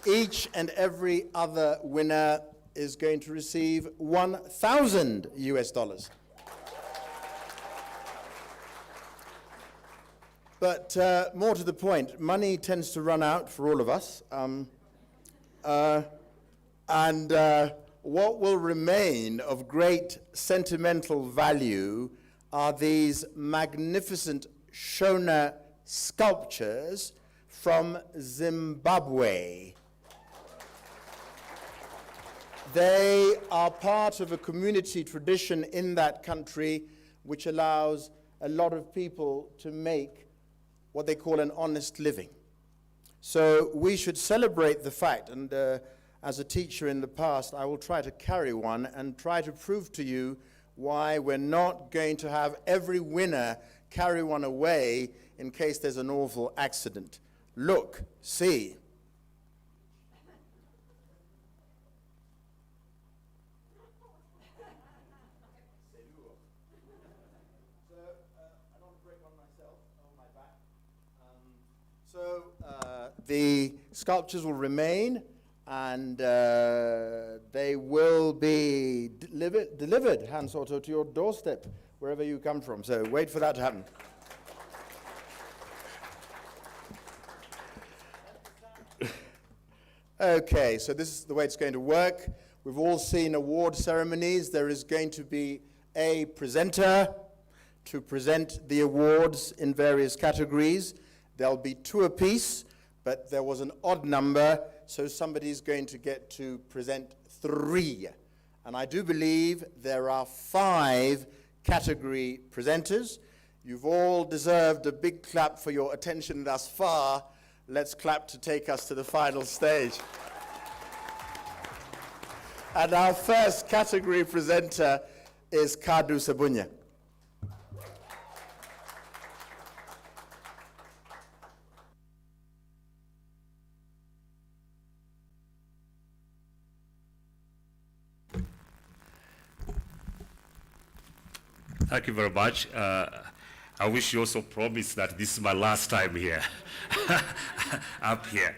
Speaker 2: each and every other winner is going to receive $1,000. But more to the point, money tends to run out for all of us. What will remain of great sentimental value are these magnificent Shona sculptures from Zimbabwe. They are part of a community tradition in that country which allows a lot of people to make what they call an honest living. So we should celebrate the fact, and as a teacher in the past, I will try to carry one and try to prove to you why we're not going to have every winner carry one away in case there's an awful accident. Look, see. The sculptures will remain, and they will be delivered, hand sort of, to your doorstep, wherever you come from. So wait for that to happen. Okay, so this is the way it's going to work. We've all seen award ceremonies. There is going to be a presenter to present the awards in various categories. There'll be two apiece, but there was an odd number, so somebody's going to get to present 3. And I do believe there are 5 category presenters. You've all deserved a big clap for your attention thus far. Let's clap to take us to the final stage. And our first category presenter is Kadu Sabunya.
Speaker 3: Thank you very much. I wish you also promised that this is my last time here, up here.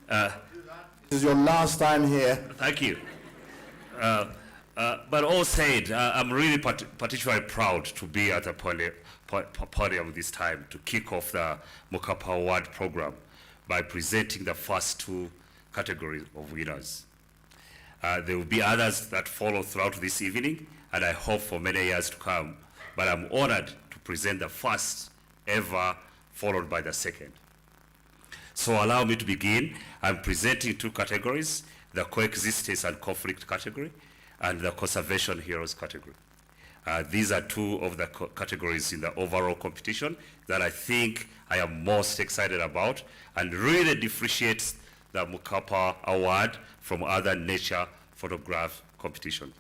Speaker 2: This is your last time here.
Speaker 3: Thank you. But all said, I'm really particularly proud to be at the podium this time to kick off the Mkapa Award program by presenting the first 2 categories of winners. There will be others that follow throughout this evening, and I hope for many years to come. But I'm honored to present the first ever, followed by the second. So allow me to begin. I'm presenting 2 categories, the coexistence and conflict category, and the conservation heroes category. These are 2 of the categories in the overall competition that I think I am most excited about and really differentiates the Mkapa Award from other nature photograph competitions.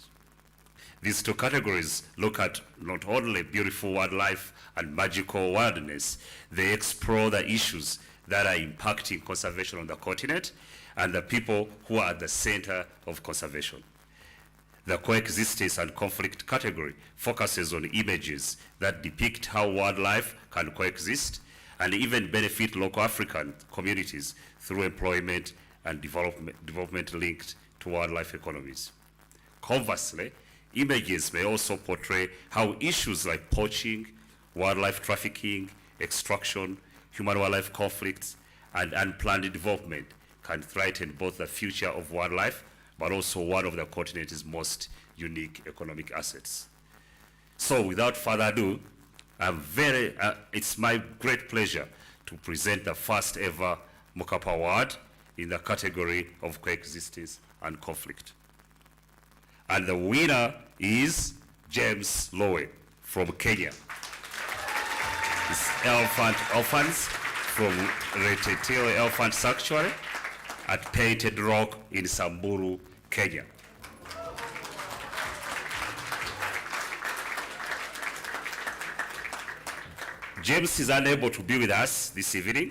Speaker 3: These 2 categories look at not only beautiful wildlife and magical wilderness, they explore the issues that are impacting conservation on the continent and the people who are at the center of conservation. The coexistence and conflict category focuses on images that depict how wildlife can coexist and even benefit local African communities through employment and development linked to wildlife economies. Conversely, images may also portray how issues like poaching, wildlife trafficking, extraction, human-wildlife conflicts, and unplanned development can threaten both the future of wildlife, but also one of the continent's most unique economic assets. So without further ado, it's my great pleasure to present the first ever Mkapa Award in the category of coexistence and conflict. And the winner is James Lowe from Kenya. It's elephants from Retetile Elephant Sanctuary at Painted Rock in Samburu, Kenya. James is unable to be with us this evening,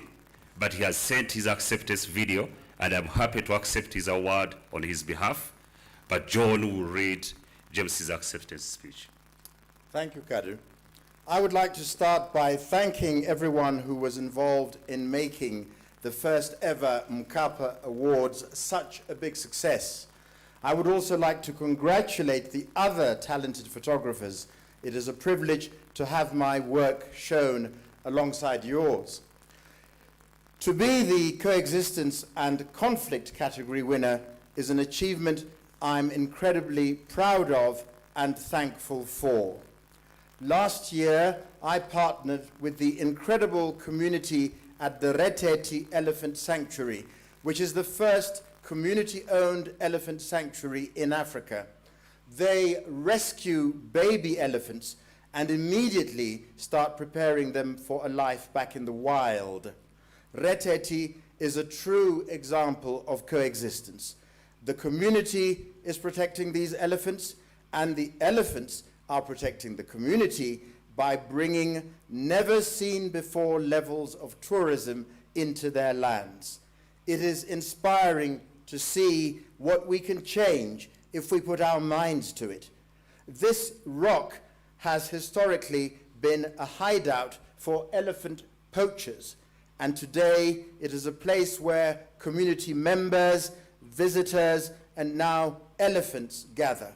Speaker 3: but he has sent his acceptance video, and I'm happy to accept his award on his behalf. But John will read James's acceptance speech.
Speaker 2: Thank you, Kadu. I would like to start by thanking everyone who was involved in making the first ever Mkapa Awards such a big success. I would also like to congratulate the other talented photographers. It is a privilege to have my work shown alongside yours. To be the coexistence and conflict category winner is an achievement I'm incredibly proud of and thankful for. Last year, I partnered with the incredible community at the Reteti Elephant Sanctuary, which is the first community-owned elephant sanctuary in Africa. They rescue baby elephants and immediately start preparing them for a life back in the wild. Reteti is a true example of coexistence. The community is protecting these elephants, and the elephants are protecting the community by bringing never-seen-before levels of tourism into their lands. It is inspiring to see what we can change if we put our minds to it. This rock has historically been a hideout for elephant poachers, and today it is a place where community members, visitors, and now elephants gather.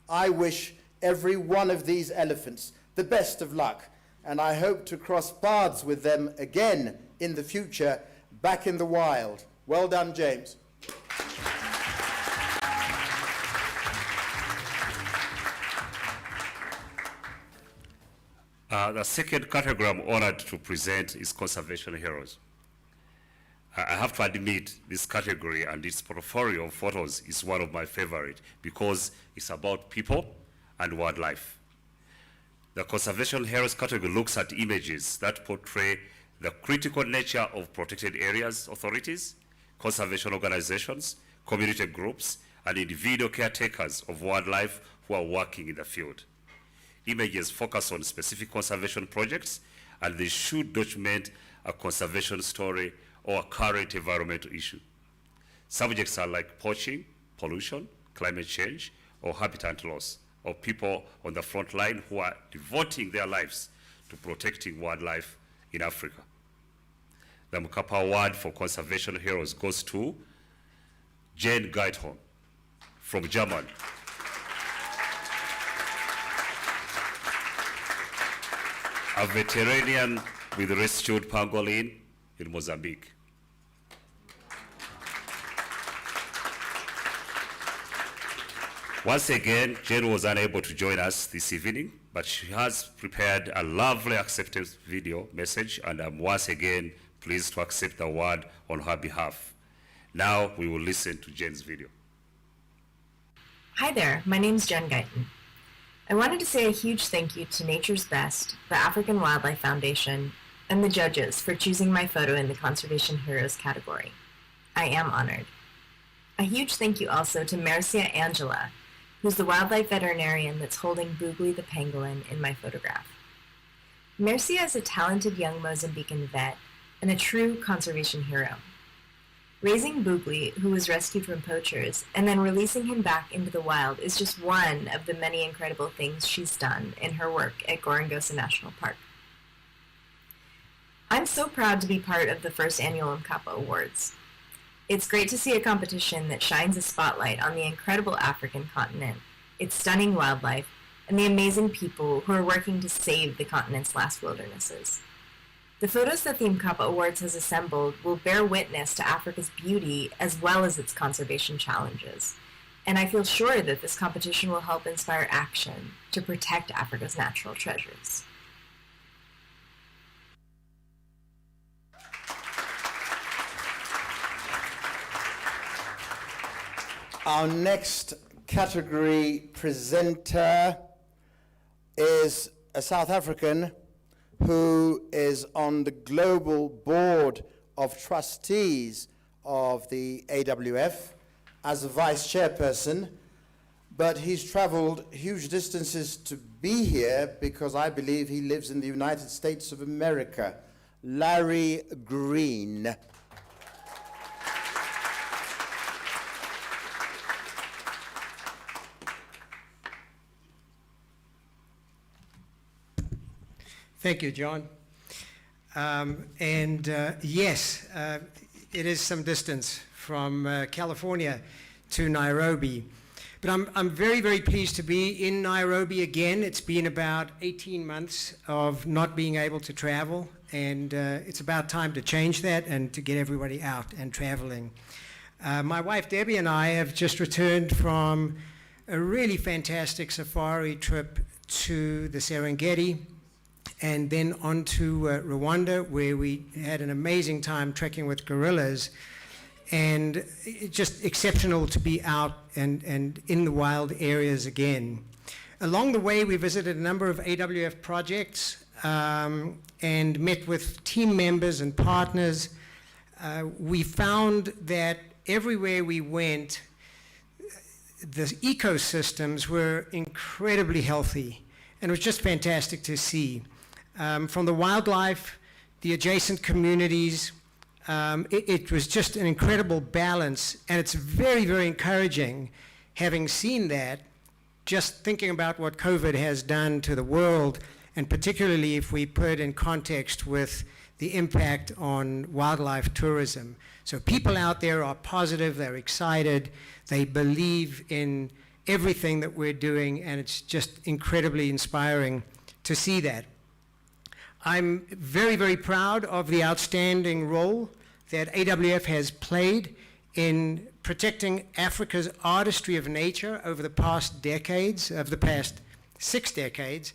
Speaker 2: I wish every one of these elephants the best of luck, and I hope to cross paths with them again in the future, back in the wild. Well done, James.
Speaker 3: The second category I'm honored to present is Conservation Heroes. I have to admit this category and its portfolio of photos is one of my favorite because it's about people and wildlife. The Conservation Heroes category looks at images that portray the critical nature of protected areas authorities, conservation organizations, community groups, and individual caretakers of wildlife who are working in the field. Images focus on specific conservation projects, and they should document a conservation story or a current environmental issue. Subjects are like poaching, pollution, climate change, or habitat loss, or people on the front line who are devoting their lives to protecting wildlife in Africa. The Mkapa Award for Conservation Heroes goes to Jane Geithorn from Germany. A veterinarian with rescued pangolin in Mozambique. Once again, Jane was unable to join us this evening, but she has prepared a lovely acceptance video message, and I'm once again pleased to accept the award on her behalf. Now we will listen to Jane's video.
Speaker 10: Hi there, my name's Jen Guyton. I wanted to say a huge thank you to Nature's Best, the African Wildlife Foundation, and the judges for choosing my photo in the Conservation Heroes category. I am honored. A huge thank you also to Mercia Angela, who's the wildlife veterinarian that's holding Boogly the pangolin in my photograph. Mercia is a talented young Mozambican vet and a true conservation hero. Raising Boogly, who was rescued from poachers, and then releasing him back into the wild is just one of the many incredible things she's done in her work at Gorongosa National Park. I'm so proud to be part of the first annual Mkapa Awards. It's great to see a competition that shines a spotlight on the incredible African continent, its stunning wildlife, and the amazing people who are working to save the continent's last wildernesses. The photos that the Mkapa Awards has assembled will bear witness to Africa's beauty as well as its conservation challenges, and I feel sure that this competition will help inspire action to protect Africa's natural treasures.
Speaker 2: Our next category presenter is a South African who is on the global board of trustees of the AWF as a vice chairperson. but he's traveled huge distances to be here because I believe he lives in the United States of America. Larry Green.
Speaker 11: Thank you, John. Yes, it is some distance from California to Nairobi. But I'm very, very pleased to be in Nairobi again. It's been about 18 months of not being able to travel, and it's about time to change that and to get everybody out and traveling. My wife Debbie and I have just returned from a really fantastic safari trip to the Serengeti, and then on to Rwanda, where we had an amazing time trekking with gorillas, and it's just exceptional to be out and in the wild areas again. Along the way, we visited a number of AWF projects and met with team members and partners. We found that everywhere we went, the ecosystems were incredibly healthy, and it was just fantastic to see. From the wildlife, the adjacent communities, it was just an incredible balance, and it's very, very encouraging, having seen that, just thinking about what COVID has done to the world, and particularly if we put it in context with the impact on wildlife tourism. So people out there are positive, they're excited, they believe in everything that we're doing, and it's just incredibly inspiring to see that. I'm very, very proud of the outstanding role that AWF has played in protecting Africa's artistry of nature over the past decades, of the past 6 decades,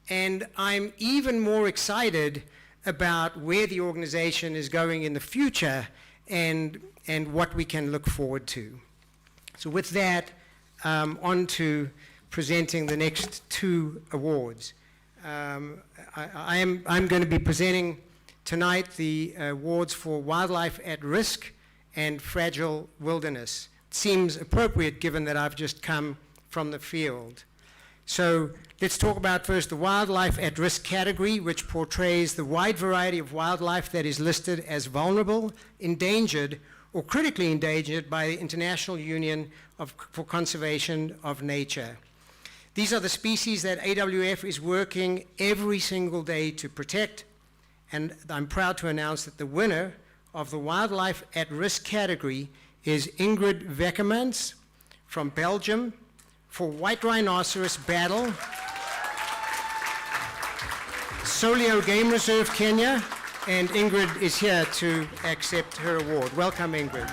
Speaker 11: and I'm even more excited about where the organization is going in the future and what we can look forward to. So with that, on to presenting the next 2 awards. I'm going to be presenting tonight the awards for Wildlife at Risk and Fragile Wilderness. It seems appropriate given that I've just come from the field. So let's talk about first the Wildlife at Risk category, which portrays the wide variety of wildlife that is listed as vulnerable, endangered, or critically endangered by the International Union for Conservation of Nature. These are the species that AWF is working every single day to protect, and I'm proud to announce that the winner of the Wildlife at Risk category is Ingrid Wekkermans from Belgium for White Rhinoceros Battle, Solio Game Reserve, Kenya, and Ingrid is here to accept her award. Welcome, Ingrid.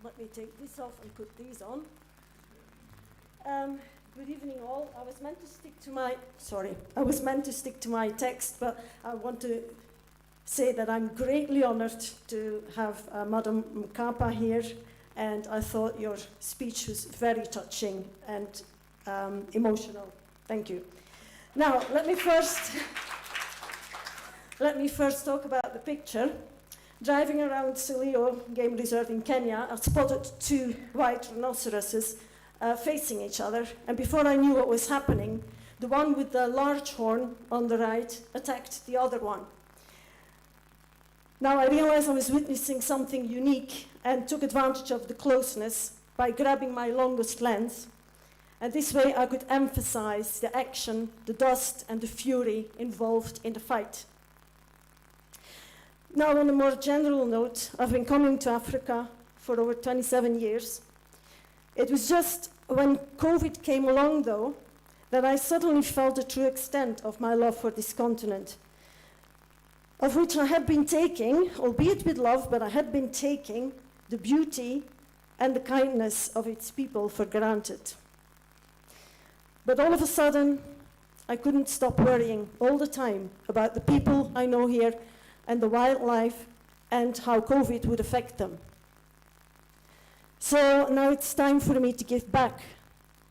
Speaker 12: Let me take this off and put these on. Good evening all. I was meant to stick to my text, but I want to say that I'm greatly honored to have Madam Mkapa here, and I thought your speech was very touching and emotional. Thank you. Now, let me first talk about the picture. Driving around Solio Game Reserve in Kenya, I spotted 2 white rhinoceroses facing each other, and before I knew what was happening, the one with the large horn on the right attacked the other one. Now I realized I was witnessing something unique and took advantage of the closeness by grabbing my longest lens, and this way I could emphasize the action, the dust, and the fury involved in the fight. Now, on a more general note, I've been coming to Africa for over 27 years. It was just when COVID came along, though, that I suddenly felt the true extent of my love for this continent, of which I had been taking, albeit with love, but I had been taking the beauty and the kindness of its people for granted. But all of a sudden, I couldn't stop worrying all the time about the people I know here and the wildlife and how COVID would affect them. So now it's time for me to give back,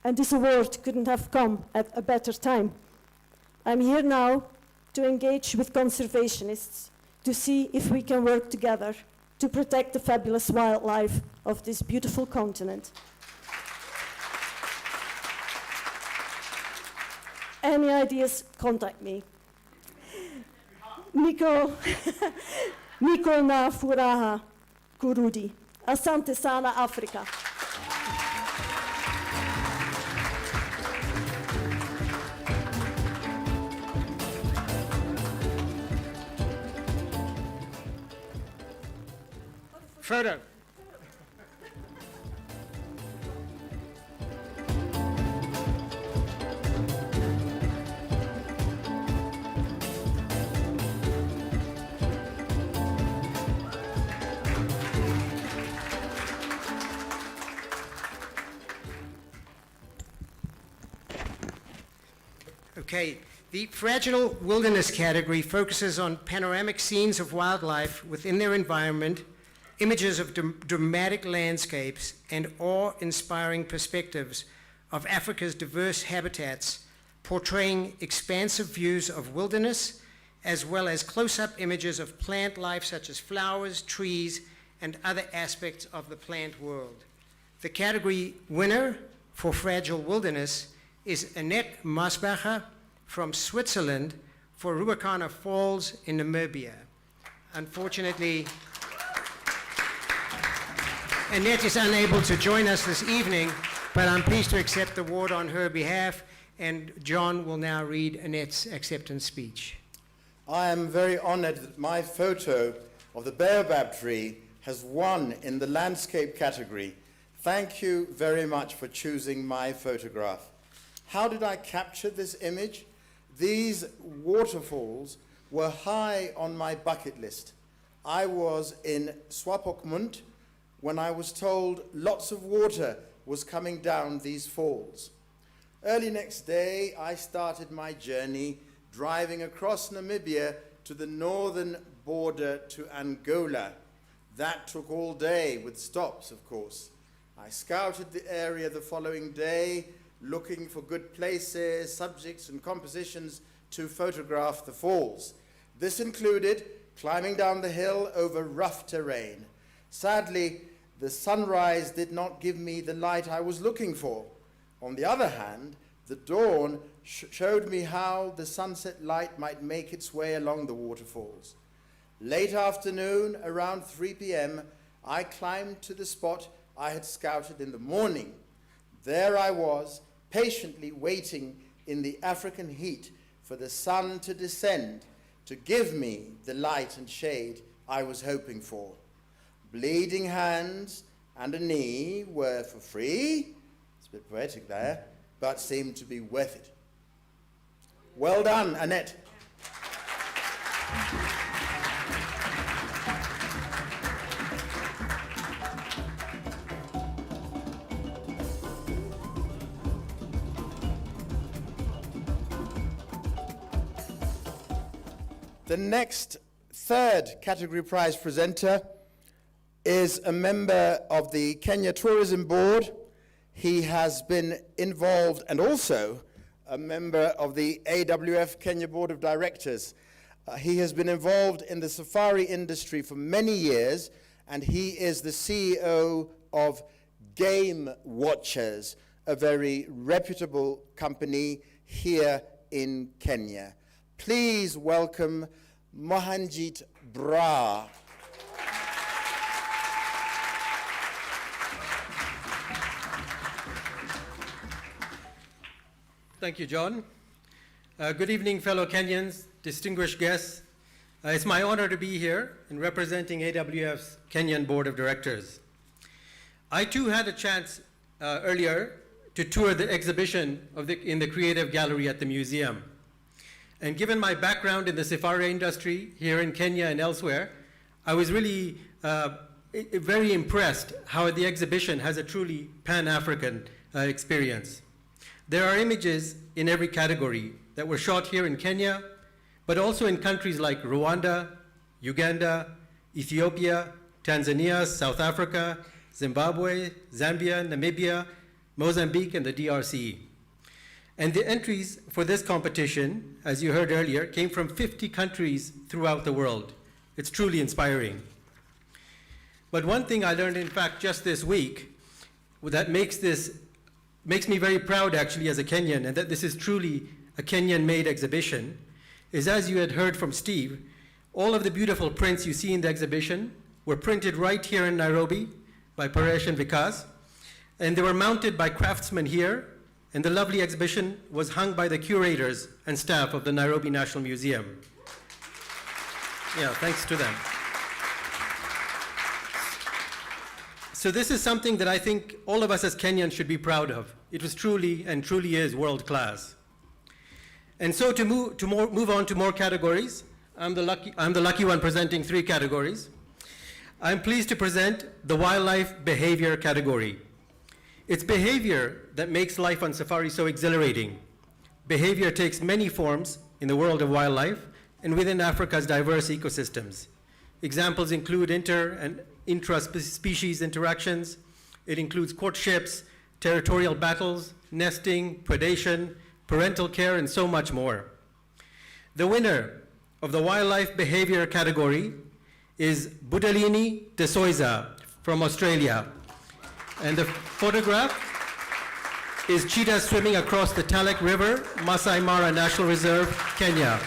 Speaker 12: and this award couldn't have come at a better time. I'm here now to engage with conservationists to see if we can work together to protect the fabulous wildlife of this beautiful continent. Any ideas, contact me. Miko na furaha kurudi. Asante sana, Afrika.
Speaker 11: Photo. Okay, the fragile wilderness category focuses on panoramic scenes of wildlife within their environment, images of dramatic landscapes, and awe-inspiring perspectives of Africa's diverse habitats, portraying expansive views of wilderness, as well as close-up images of plant life such as flowers, trees, and other aspects of the plant world. The category winner for Fragile Wilderness is Annette Masbacher from Switzerland for Ruacana Falls in Namibia. Unfortunately, Annette is unable to join us this evening, but I'm pleased to accept the award on her behalf, and John will now read Annette's acceptance speech.
Speaker 2: I am very honored that my photo of the baobab tree has won in the landscape category. Thank you very much for choosing my photograph. How did I capture this image? These waterfalls were high on my bucket list. I was in Swakopmund when I was told lots of water was coming down these falls. Early next day, I started my journey driving across Namibia to the northern border to Angola. That took all day with stops, of course. I scouted the area the following day, looking for good places, subjects, and compositions to photograph the falls. This included climbing down the hill over rough terrain. Sadly, the sunrise did not give me the light I was looking for. On the other hand, the dawn showed me how the sunset light might make its way along the waterfalls. Late afternoon, around 3 p.m., I climbed to the spot I had scouted in the morning. There I was, patiently waiting in the African heat for the sun to descend to give me the light and shade I was hoping for. Bleeding hands and a knee were for free. It's a bit poetic there, but seemed to be worth it. Well done, Annette. The next third category prize presenter is a member of the Kenya Tourism Board. He has been involved and also a member of the AWF Kenya Board of Directors. He has been involved in the safari industry for many years, and he is the CEO of Game Watchers, a very reputable company here in Kenya. Please welcome Mohanjit Bra.
Speaker 13: Thank you, John. Good evening, fellow Kenyans, distinguished guests. It's my honor to be here in representing AWF's Kenyan Board of Directors. I too had a chance earlier to tour the exhibition in the Creative Gallery at the museum. And given my background in the safari industry here in Kenya and elsewhere, I was really very impressed how the exhibition has a truly Pan-African experience. There are images in every category that were shot here in Kenya, but also in countries like Rwanda, Uganda, Ethiopia, Tanzania, South Africa, Zimbabwe, Zambia, Namibia, Mozambique, and the DRC. And the entries for this competition, as you heard earlier, came from 50 countries throughout the world. It's truly inspiring. But one thing I learned, in fact, just this week, that makes me very proud, actually, as a Kenyan, and that this is truly a Kenyan-made exhibition, is, as you had heard from Steve, all of the beautiful prints you see in the exhibition were printed right here in Nairobi by Paresh and Vikas, and they were mounted by craftsmen here, and the lovely exhibition was hung by the curators and staff of the Nairobi National Museum. Yeah, thanks to them. So this is something that I think all of us as Kenyans should be proud of. It was truly and truly is world class. And so to move on to more categories, I'm the lucky one presenting 3 categories. I'm pleased to present the wildlife behavior category. It's behavior that makes life on safari so exhilarating. Behavior takes many forms in the world of wildlife and within Africa's diverse ecosystems. Examples include inter- and intra-species interactions. It includes courtships, territorial battles, nesting, predation, parental care, and so much more. The winner of the wildlife behavior category is Budelini de Souza from Australia. And the photograph is cheetahs swimming across the Talek River, Masai Mara National Reserve, Kenya.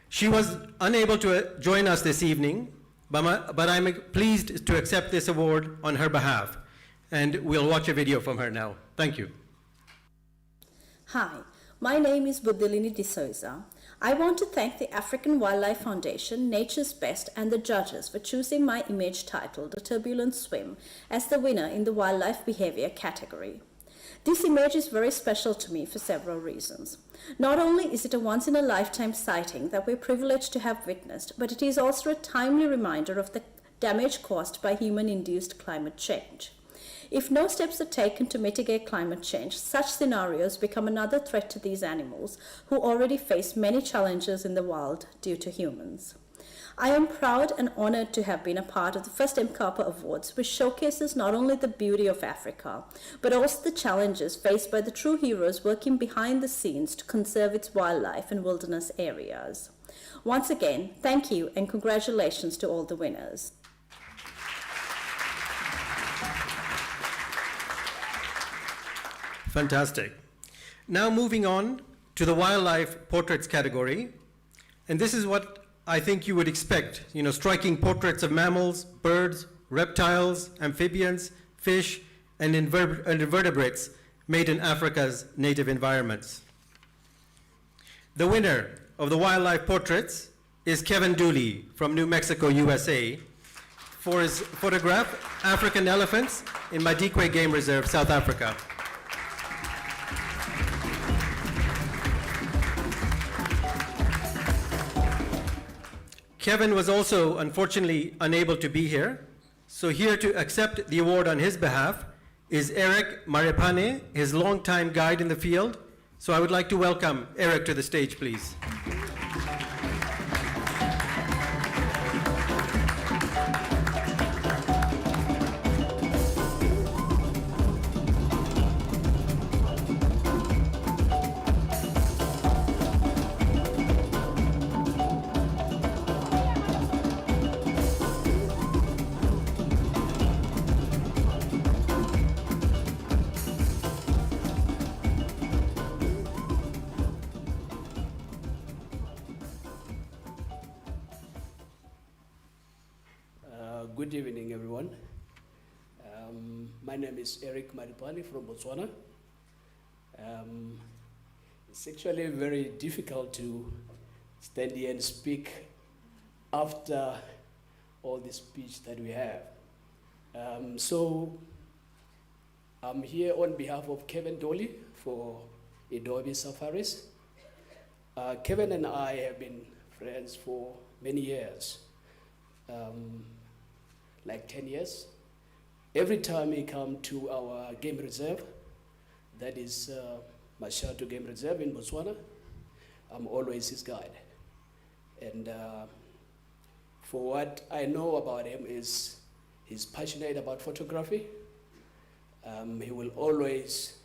Speaker 13: She was unable to join us this evening, but I'm pleased to accept this award on her behalf. And we'll watch a video from her now. Thank you.
Speaker 14: Hi, my name is Budelini de Souza. I want to thank the African Wildlife Foundation, Nature's Best, and the judges for choosing my image titled The Turbulent Swim as the winner in the wildlife behavior category. This image is very special to me for several reasons. Not only is it a once-in-a-lifetime sighting that we're privileged to have witnessed, but it is also a timely reminder of the damage caused by human-induced climate change. If no steps are taken to mitigate climate change, such scenarios become another threat to these animals who already face many challenges in the wild due to humans. I am proud and honored to have been a part of the first Mkapa Awards, which showcases not only the beauty of Africa, but also the challenges faced by the true heroes working behind the scenes to conserve its wildlife and wilderness areas. Once again, thank you and congratulations to all the winners.
Speaker 13: Fantastic. Now moving on to the wildlife portraits category. And this is what I think you would expect, striking portraits of mammals, birds, reptiles, amphibians, fish, and invertebrates made in Africa's native environments. The winner of the wildlife portraits is Kevin Dooley from New Mexico, USA, for his photograph, African Elephants in Madikwe Game Reserve, South Africa. Kevin was also, unfortunately, unable to be here. So here to accept the award on his behalf is Eric Marepane, his longtime guide in the field. So I would like to welcome Eric to the stage, please.
Speaker 15: Good evening, everyone. My name is Eric Maripani from Botswana. It's actually very difficult to stand here and speak after all the speech that we have. So I'm here on behalf of Kevin Dooley for Adobe Safaris. Kevin and I have been friends for many years. Like 10 years. Every time he comes to our game reserve, that is Mashato Game Reserve in Botswana, I'm always his guide. And For what I know about him is he's passionate about photography. He will always,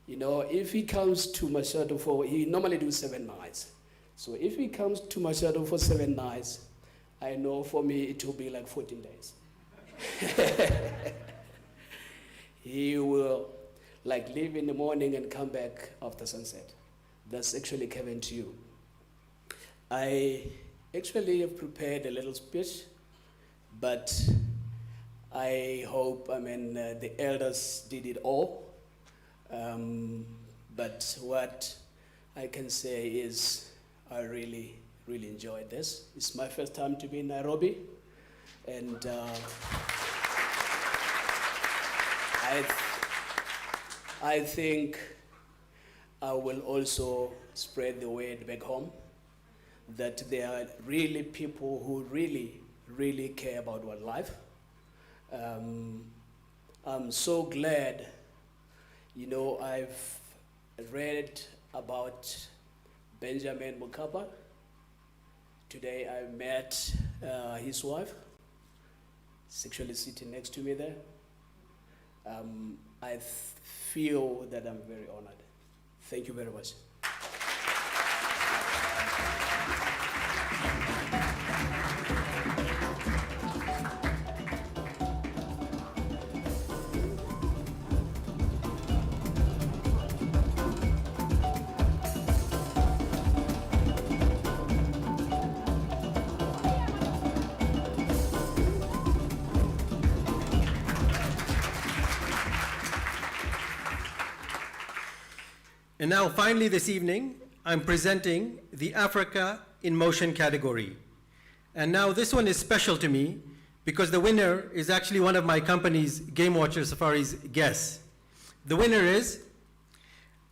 Speaker 15: you know, if he comes to Mashado he normally do 7 nights. So if he comes to Mashado for 7 nights, I know for me it will be like 14 days. He will like leave in the morning and come back after sunset. That's actually Kevin to you. I actually have prepared a little speech, but I hope, the elders did it all. But what I can say is I really, really enjoyed this. It's my first time to be in Nairobi, and I think I will also spread the word back home that there are really people who really, really care about wildlife. I'm so glad, you know, I've read about Benjamin Mkapa. Today I met his wife. She's actually sitting next to me there. I feel that I'm very honored. Thank you very much.
Speaker 13: And now, finally this evening, I'm presenting the Africa in Motion category. And now this one is special to me because the winner is actually one of my company's Game Watcher Safaris guests. The winner is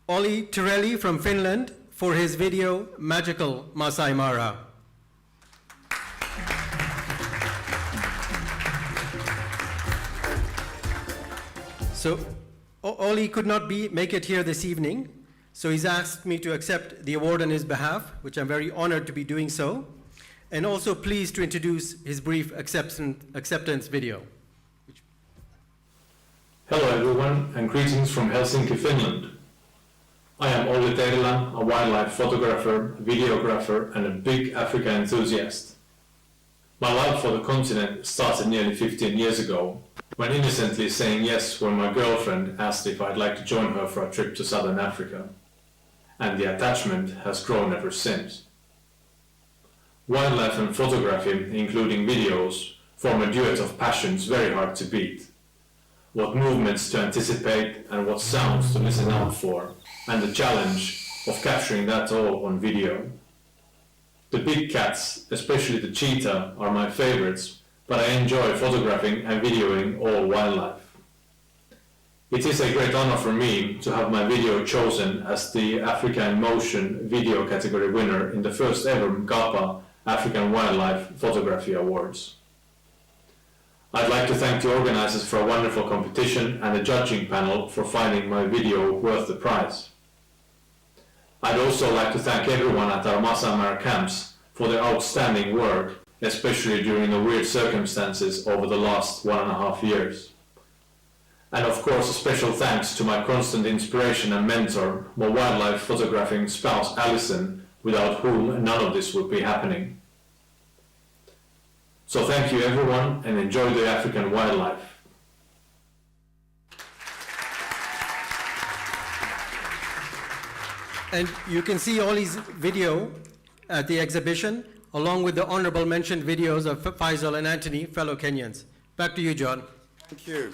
Speaker 13: Olli Tirelli from Finland for his video, Magical Masai Mara. So Olli could not make it here this evening, so he's asked me to accept the award on his behalf, which I'm very honored to be doing so, and also pleased to introduce his brief acceptance video.
Speaker 16: Hello everyone, and greetings from Helsinki, Finland. I am Olli Tirelli, a wildlife photographer, videographer, and a big Africa enthusiast. My love for the continent started nearly 15 years ago, when innocently saying yes when my girlfriend asked if I'd like to join her for a trip to southern Africa. And the attachment has grown ever since. Wildlife and photography, including videos, form a duet of passions very hard to beat. What movements to anticipate and what sounds to listen out for, and the challenge of capturing that all on video. The big cats, especially the cheetah, are my favorites, but I enjoy photographing and videoing all wildlife. It is a great honor for me to have my video chosen as the Africa in Motion video category winner in the first ever Mkapa African Wildlife Photography Awards. I'd like to thank the organizers for a wonderful competition and the judging panel for finding my video worth the prize. I'd also like to thank everyone at our Masai Mara camps for their outstanding work, especially during the weird circumstances over the last 1.5 years. And of course, a special thanks to my constant inspiration and mentor, my wildlife photographing spouse Alison, without whom none of this would be happening. So thank you everyone, and enjoy the African wildlife.
Speaker 13: And you can see Olli's video at the exhibition, along with the honorable mention videos of Faisal and Anthony, fellow Kenyans. Back to you, John.
Speaker 2: Thank you.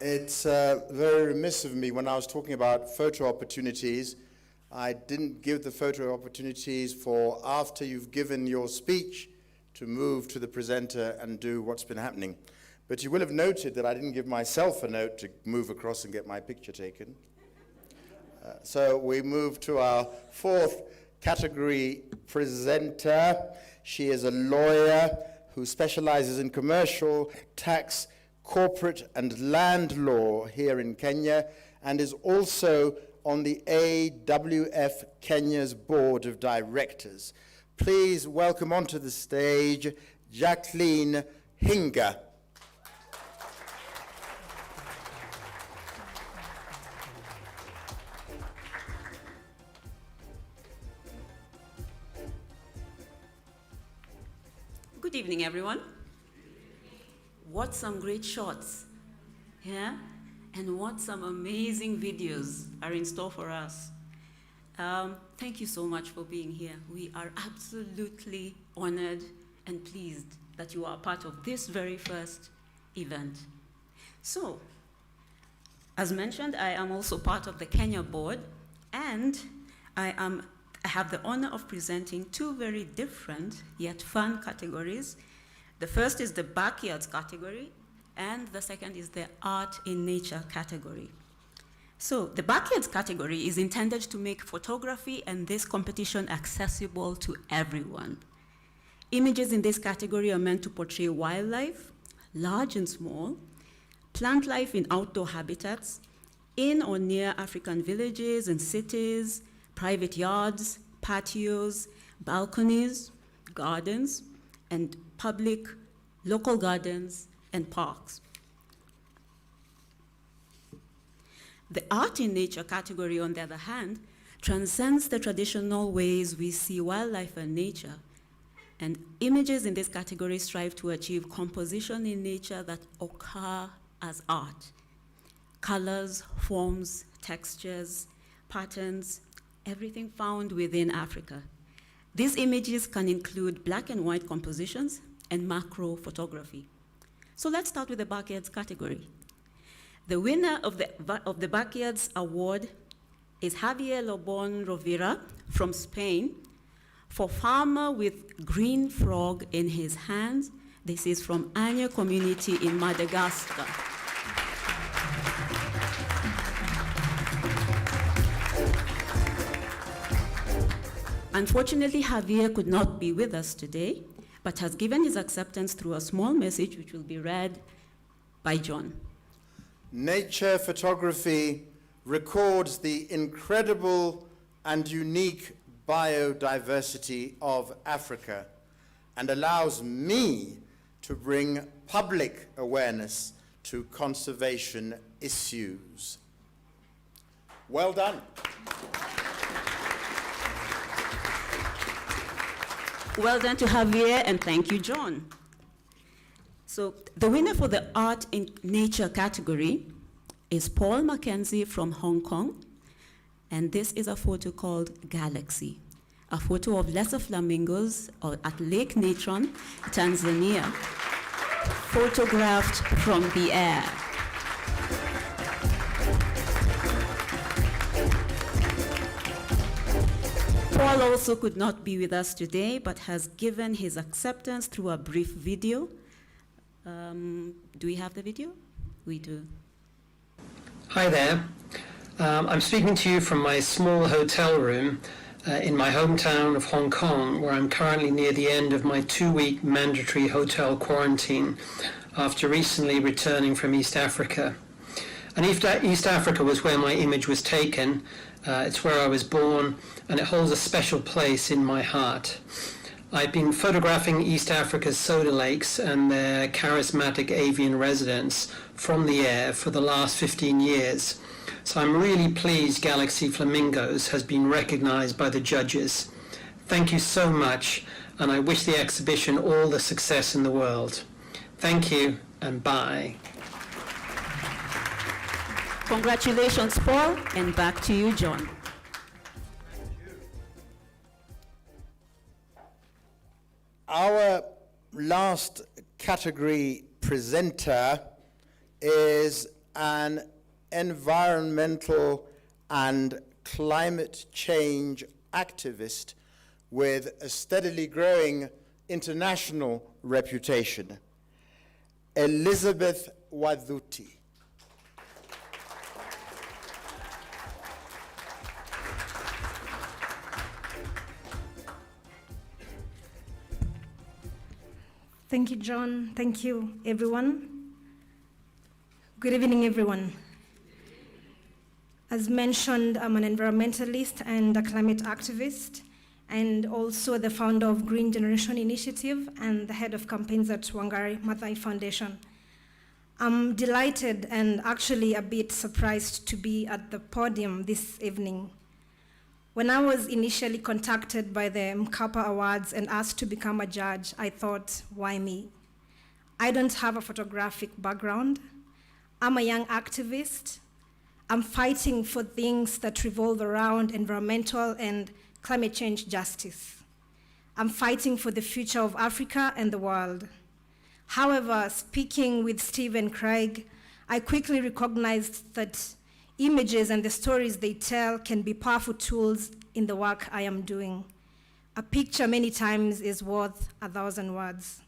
Speaker 2: It's very remiss of me when I was talking about photo opportunities. I didn't give the photo opportunities for after you've given your speech to move to the presenter and do what's been happening. But you will have noted that I didn't give myself a note to move across and get my picture taken. So we move to our fourth category presenter. She is a lawyer who specializes in commercial, tax, corporate and land law here in Kenya, and is also on the AWF Kenya's Board of Directors. Please welcome onto the stage Jacqueline Hinga.
Speaker 17: Good evening, everyone. What some great shots, yeah? And what some amazing videos are in store for us. Thank you so much for being here. We are absolutely honored and pleased that you are part of this very first event. So, as mentioned, I am also part of the Kenya board, and I have the honor of presenting two very different yet fun categories. The first is the backyards category, and the second is the art in nature category. So the backyards category is intended to make photography and this competition accessible to everyone. Images in this category are meant to portray wildlife, large and small, plant life in outdoor habitats, in or near African villages and cities, private yards, patios, balconies, gardens, and public, local gardens, and parks. The art in nature category, on the other hand, transcends the traditional ways we see wildlife and nature, and images in this category strive to achieve composition in nature that occur as art. Colors, forms, textures, patterns, everything found within Africa. These images can include black and white compositions and macro photography. So let's start with the backyards category. The winner of the Backyards Award is Javier Lobon Rovira from Spain for Farmer with Green Frog in His Hands. This is from Anya community in Madagascar. Unfortunately, Javier could not be with us today, but has given his acceptance through a small message which will be read by John.
Speaker 2: Nature photography records the incredible and unique biodiversity of Africa and allows me to bring public awareness to conservation issues. Well done.
Speaker 17: Well done to Javier, and thank you, John. So the winner for the Art in Nature category is Paul Mackenzie from Hong Kong, and this is a photo called Galaxy, a photo of lesser flamingos at Lake Natron, Tanzania, photographed from the air. Paul also could not be with us today, but has given his acceptance through a brief video. Do we have the video? We do.
Speaker 18: Hi there. I'm speaking to you from my small hotel room in my hometown of Hong Kong, where I'm currently near the end of my 2-week mandatory hotel quarantine after recently returning from East Africa. And East Africa was where my image was taken. It's where I was born, and it holds a special place in my heart. I've been photographing East Africa's soda lakes and their charismatic avian residents from the air for the last 15 years. So I'm really pleased Galaxy Flamingos has been recognized by the judges. Thank you so much, and I wish the exhibition all the success in the world. Thank you, and bye.
Speaker 17: Congratulations, Paul, and back to you, John.
Speaker 2: Our last category presenter is an environmental and climate change activist with a steadily growing international reputation, Elizabeth Wadhuti.
Speaker 19: Thank you, John. Thank you, everyone. Good evening, everyone. As mentioned, I'm an environmentalist and a climate activist, and also the founder of Green Generation Initiative and the head of campaigns at Wangari Maathai Foundation. I'm delighted and actually a bit surprised to be at the podium this evening. When I was initially contacted by the Mkapa Awards and asked to become a judge, I thought, why me? I don't have a photographic background. I'm a young activist. I'm fighting for things that revolve around environmental and climate change justice. I'm fighting for the future of Africa and the world. However, speaking with Steve and Craig, I quickly recognized that images and the stories they tell can be powerful tools in the work I am doing. A picture many times is worth 1,000 words.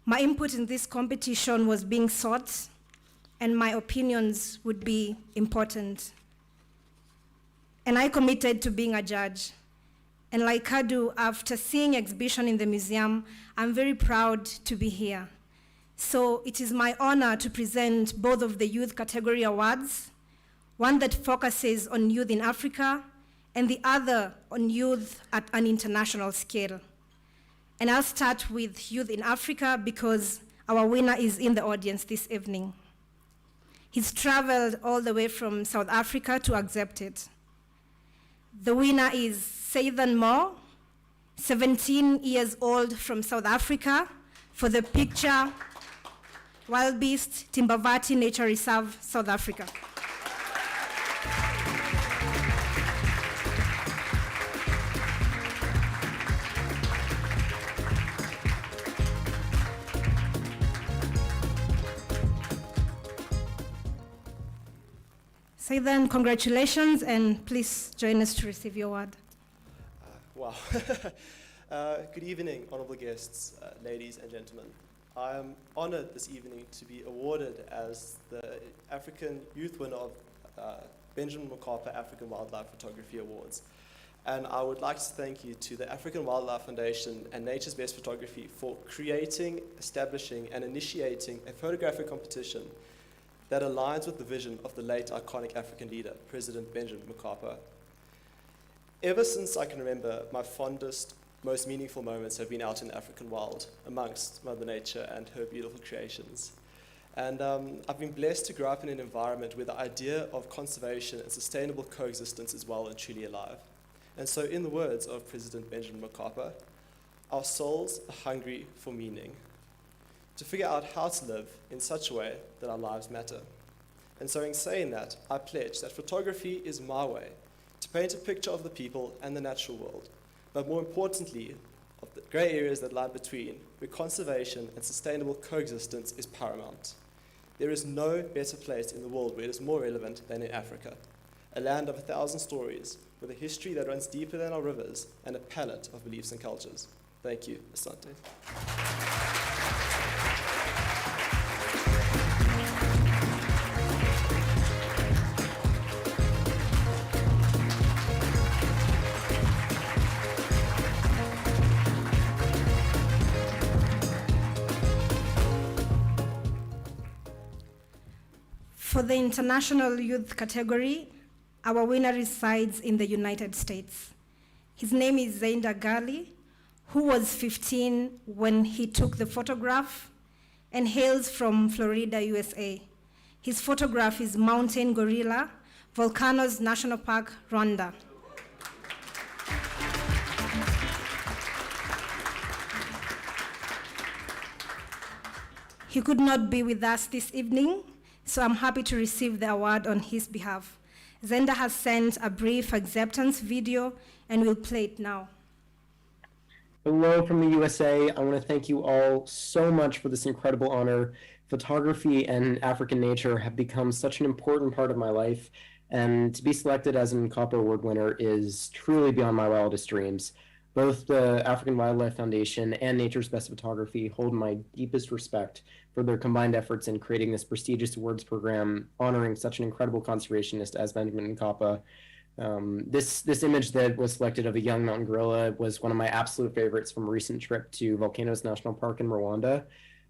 Speaker 19: My input in this competition was being sought, and my opinions would be important. And I committed to being a judge. And like Kadu, after seeing exhibition in the museum, I'm very proud to be here. So it is my honor to present both of the youth category awards, one that focuses on youth in Africa, and the other on youth at an international scale. And I'll start with youth in Africa because our winner is in the audience this evening. He's traveled all the way from South Africa to accept it. The winner is Seithan Moore, 17 years old from South Africa, for the picture Wild Beast, Timbavati Nature Reserve, South Africa. Seithan, congratulations, and please join us to receive your award.
Speaker 20: Wow. Good evening, honorable guests, ladies and gentlemen. I am honored this evening to be awarded as the African Youth winner of Benjamin Mkapa African Wildlife Photography Awards. And I would like to thank you to the African Wildlife Foundation and Nature's Best Photography for creating, establishing, and initiating a photographic competition that aligns with the vision of the late iconic African leader, President Benjamin Mkapa. Ever since I can remember, my fondest, most meaningful moments have been out in the African wild, amongst Mother Nature and her beautiful creations. And I've been blessed to grow up in an environment where the idea of conservation and sustainable coexistence is well and truly alive. And so in the words of President Benjamin Mkapa, our souls are hungry for meaning, to figure out how to live in such a way that our lives matter. And so in saying that, I pledge that photography is my way to paint a picture of the people and the natural world, but more importantly, of the grey areas that lie between, where conservation and sustainable coexistence is paramount. There is no better place in the world where it is more relevant than in Africa, a land of 1,000 stories, with a history that runs deeper than our rivers and a palette of beliefs and cultures. Thank you. Asante.
Speaker 19: For the international youth category, our winner resides in the United States. His name is Zainda Gali, who was 15 when he took the photograph and hails from Florida, USA. His photograph is Mountain Gorilla, Volcanoes National Park, Rwanda. He could not be with us this evening, so I'm happy to receive the award on his behalf. Zenda has sent a brief acceptance video and we'll play it now.
Speaker 21: Hello from the USA. I want to thank you all so much for this incredible honor. Photography and African nature have become such an important part of my life, and to be selected as an Mkapa Award winner is truly beyond my wildest dreams. Both the African Wildlife Foundation and Nature's Best Photography hold my deepest respect for their combined efforts in creating this prestigious awards program honoring such an incredible conservationist as Benjamin Mkapa. This image that was selected of a young mountain gorilla was one of my absolute favorites from a recent trip to Volcanoes National Park in Rwanda,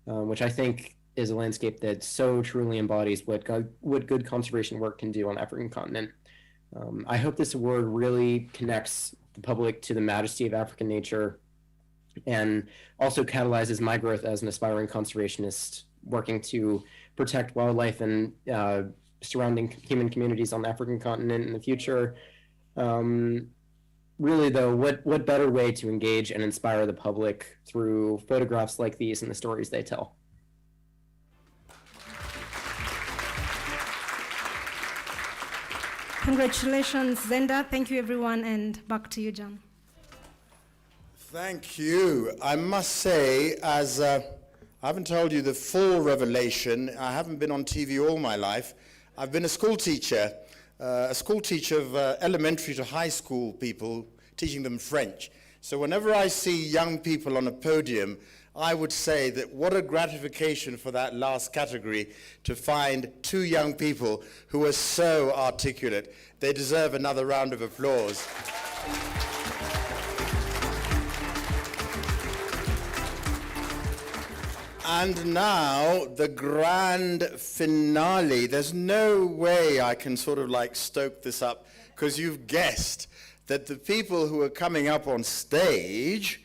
Speaker 21: which I think is a landscape that so truly embodies what good conservation work can do on the African continent. I hope this award really connects the public to the majesty of African nature and also catalyzes my growth as an aspiring conservationist working to protect wildlife and surrounding human communities on the African continent in the future. Really though, what better way to engage and inspire the public through photographs like these and the stories they tell?
Speaker 19: Congratulations, Zenda. Thank you, everyone, and back to you, John.
Speaker 2: Thank you. I must say, as I haven't told you the full revelation, I haven't been on TV all my life. I've been a school teacher of elementary to high school people, teaching them French. So whenever I see young people on a podium, I would say that what a gratification for that last category to find two young people who are so articulate. They deserve another round of applause. And now, the grand finale. There's no way I can sort of like stoke this up, because you've guessed that the people who are coming up on stage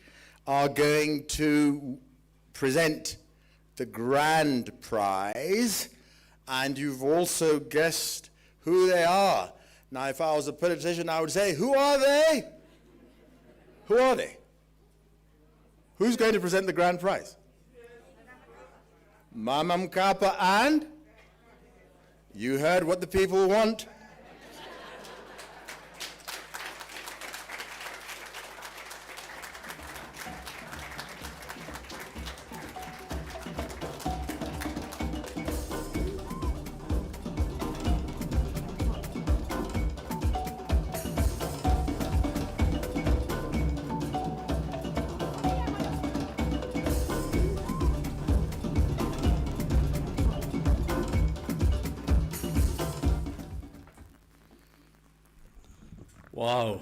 Speaker 2: are going to present the grand prize, and you've also guessed who they are. Now, if I was a politician, I would say, who are they? Who are they? Who's going to present the grand prize? Mama Mkapa and? You heard what the people want.
Speaker 9: Wow,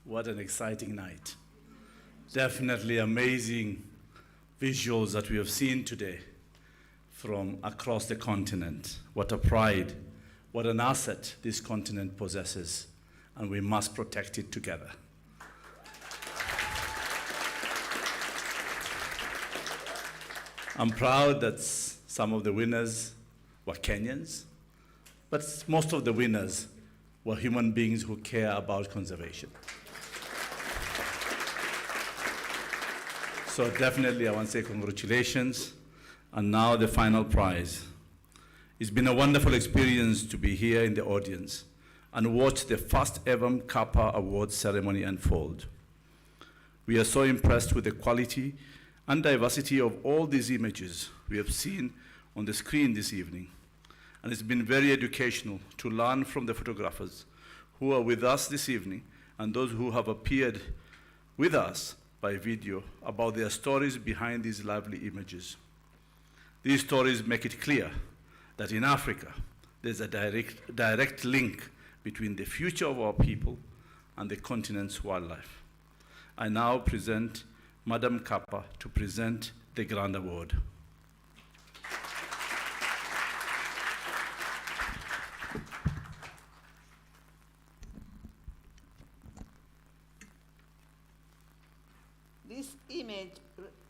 Speaker 9: what an exciting night. Definitely amazing visuals that we have seen today from across the continent. What a pride, what an asset this continent possesses, and we must protect it together. I'm proud that some of the winners were Kenyans, but most of the winners were human beings who care about conservation. So definitely I want to say congratulations. And now the final prize. It's been a wonderful experience to be here in the audience and watch the first ever Mkapa Awards ceremony unfold. We are so impressed with the quality and diversity of all these images we have seen on the screen this evening. And it's been very educational to learn from the photographers who are with us this evening and those who have appeared with us by video about their stories behind these lovely images. These stories make it clear that in Africa, there's a direct link between the future of our people and the continent's wildlife. I now present Madam Mkapa to present the Grand Award.
Speaker 7: This image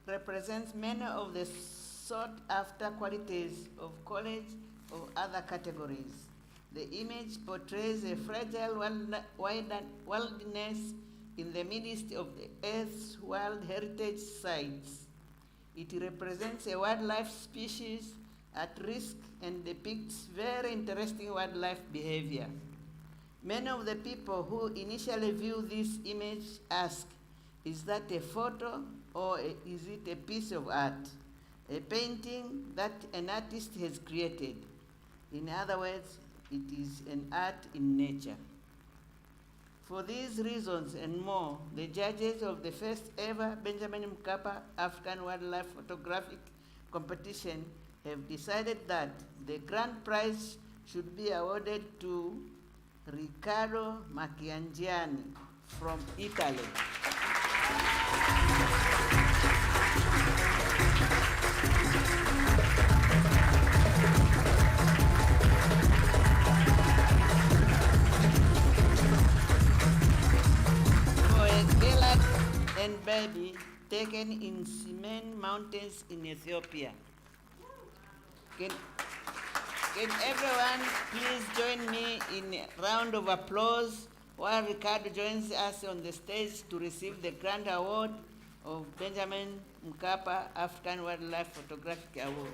Speaker 7: represents many of the sought-after qualities of college or other categories. The image portrays a fragile wilderness in the midst of the Earth's World Heritage Sites. It represents a wildlife species at risk and depicts very interesting wildlife behavior. Many of the people who initially view this image ask, is that a photo or is it a piece of art? A painting that an artist has created. In other words, it is an art in nature. For these reasons and more, the judges of the first ever Benjamin Mkapa African Wildlife Photographic Competition have decided that the grand prize should be awarded to Riccardo Macchiangiani from Italy. and baby taken in Simen Mountains in Ethiopia. Can everyone please join me in a round of applause while Ricardo joins us on the stage to receive the Grand Award of Benjamin Mkapa African Wildlife Photographic Award.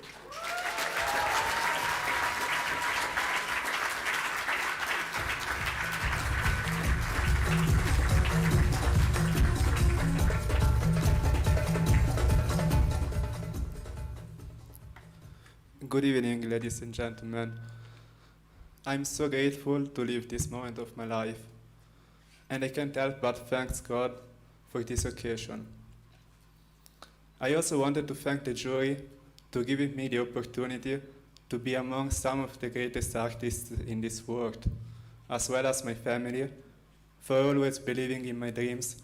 Speaker 1: Good evening, ladies and gentlemen. I'm so grateful to live this moment of my life, and I can't help but thank God for this occasion. I also wanted to thank the jury for giving me the opportunity to be among some of the greatest artists in this world, as well as my family, for always believing in my dreams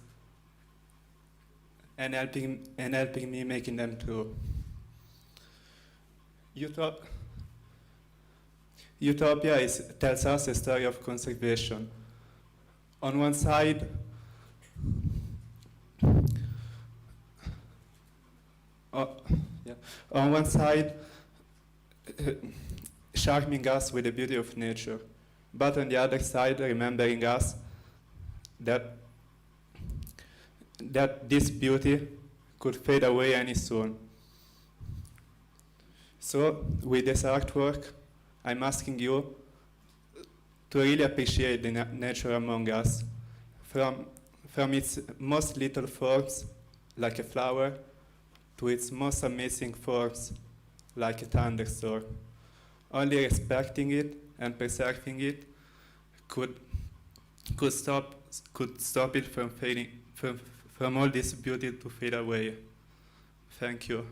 Speaker 1: and helping me making them true. Utopia tells us a story of conservation. On one side, charming us with the beauty of nature, but on the other side, remembering us that this beauty could fade away any soon. So, with this artwork, I'm asking you to really appreciate the nature among us, from its most little forms, like a flower, to its most amazing forms, like a thunderstorm. Only respecting it and preserving it could stop it from fading, from all this beauty to fade away. Thank you.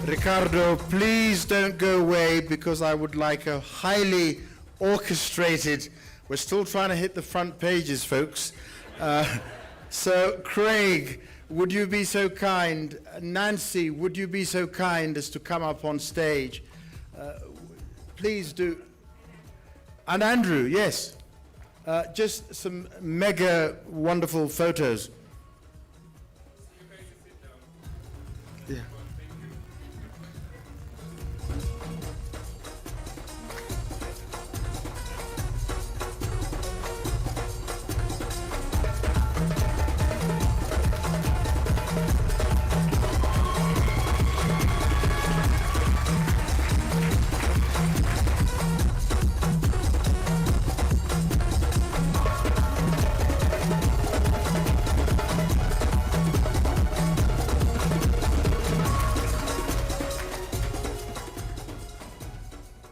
Speaker 2: Ricardo, please don't go away, because I would like a highly orchestrated, we're still trying to hit the front pages, folks. So Craig, would you be so kind, Nancy, would you be so kind as to come up on stage? Please do. And Andrew, yes. Just some mega wonderful photos. Yeah.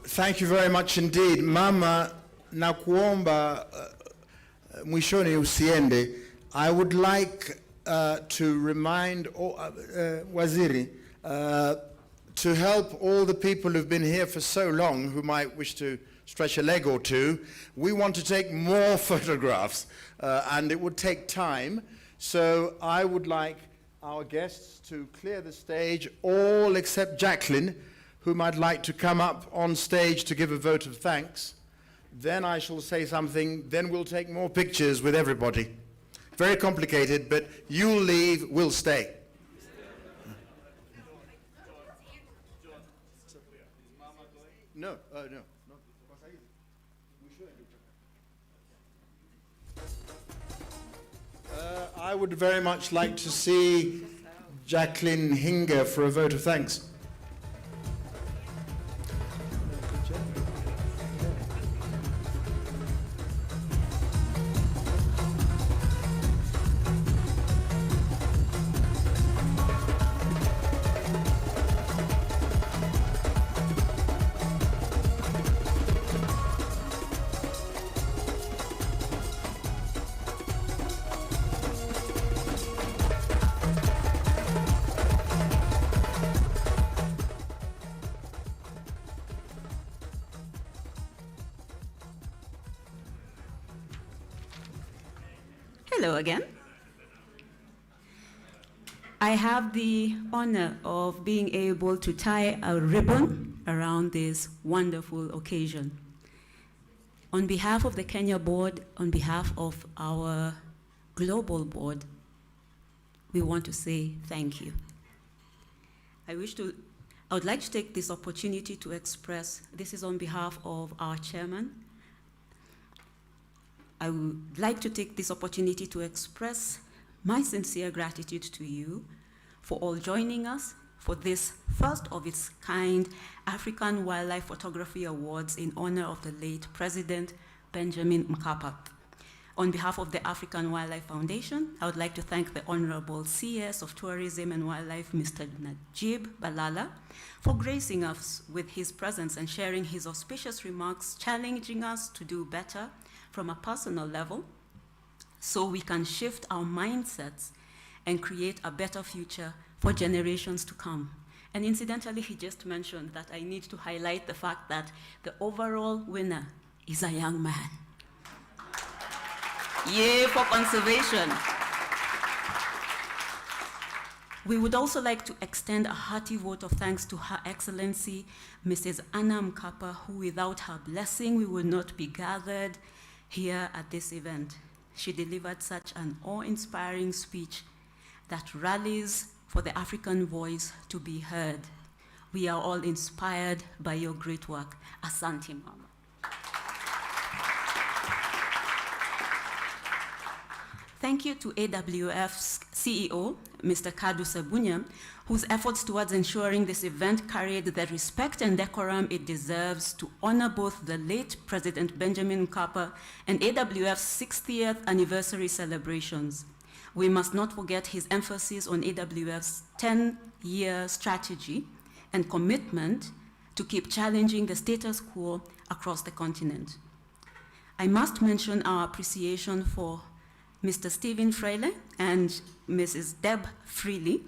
Speaker 2: Thank you very much indeed. Mama, nakuomba mwishoni usiende. I would like to remind Waziri to help all the people who've been here for so long who might wish to stretch a leg or two. We want to take more photographs and it would take time. So I would like our guests to clear the stage, all except Jacqueline, whom I'd like to come up on stage to give a vote of thanks. Then I shall say something, then we'll take more pictures with everybody. Very complicated, but you'll leave, we'll stay. No, no. I would very much like to see Jacqueline Hinger for a vote of thanks.
Speaker 17: Hello again. I have the honor of being able to tie a ribbon around this wonderful occasion. On behalf of the Kenya board, on behalf of our global board, we want to say thank you. I would like to take this opportunity to express, this is on behalf of our chairman. I would like to take this opportunity to express my sincere gratitude to you for all joining us for this first of its kind African Wildlife Photography Awards in honor of the late President Benjamin Mkapa. On behalf of the African Wildlife Foundation, I would like to thank the Honorable CS of Tourism and Wildlife, Mr. Najib Balala, for gracing us with his presence and sharing his auspicious remarks, challenging us to do better from a personal level, so we can shift our mindsets and create a better future for generations to come. And incidentally, he just mentioned that I need to highlight the fact that the overall winner is a young man. Yay for conservation. We would also like to extend a hearty vote of thanks to Her Excellency, Mrs. Anna Mkapa, who without her blessing, we would not be gathered here at this event. She delivered such an awe-inspiring speech that rallies for the African voice to be heard. We are all inspired by your great work. Asante, Mama. Thank you to AWF's CEO, Mr. Kadu Sebunya, whose efforts towards ensuring this event carried the respect and decorum it deserves to honor both the late President Benjamin Mkapa and AWF's 60th anniversary celebrations. We must not forget his emphasis on AWF's 10-year strategy and commitment to keep challenging the status quo across the continent. I must mention our appreciation for Mr. Stephen Freile and Mrs. Deb Freely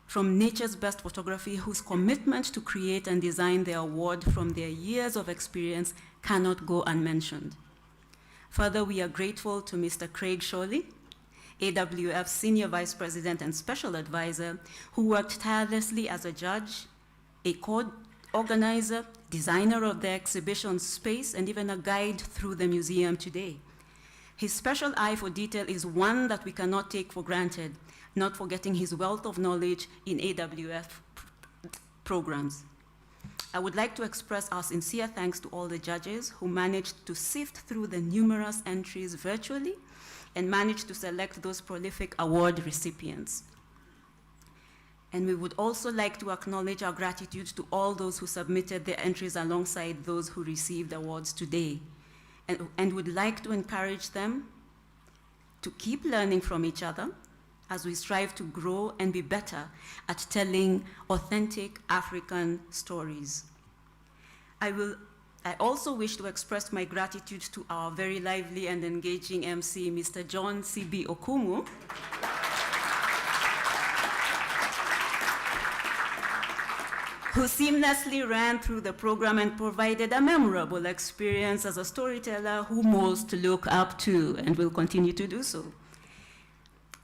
Speaker 17: from Nature's Best Photography, whose commitment to create and design the award from their years of experience cannot go unmentioned. Further, we are grateful to Mr. Craig Shawley, AWF's Senior Vice President and Special Advisor, who worked tirelessly as a judge, a co-organizer, designer of the exhibition space, and even a guide through the museum today. His special eye for detail is one that we cannot take for granted, not forgetting his wealth of knowledge in AWF programs. I would like to express our sincere thanks to all the judges who managed to sift through the numerous entries virtually and managed to select those prolific award recipients. And we would also like to acknowledge our gratitude to all those who submitted their entries alongside those who received awards today. And would like to encourage them to keep learning from each other as we strive to grow and be better at telling authentic African stories. I also wish to express my gratitude to our very lively and engaging MC, Mr. John C.B. Okumu, who seamlessly ran through the program and provided a memorable experience as a storyteller who most look up to and will continue to do so.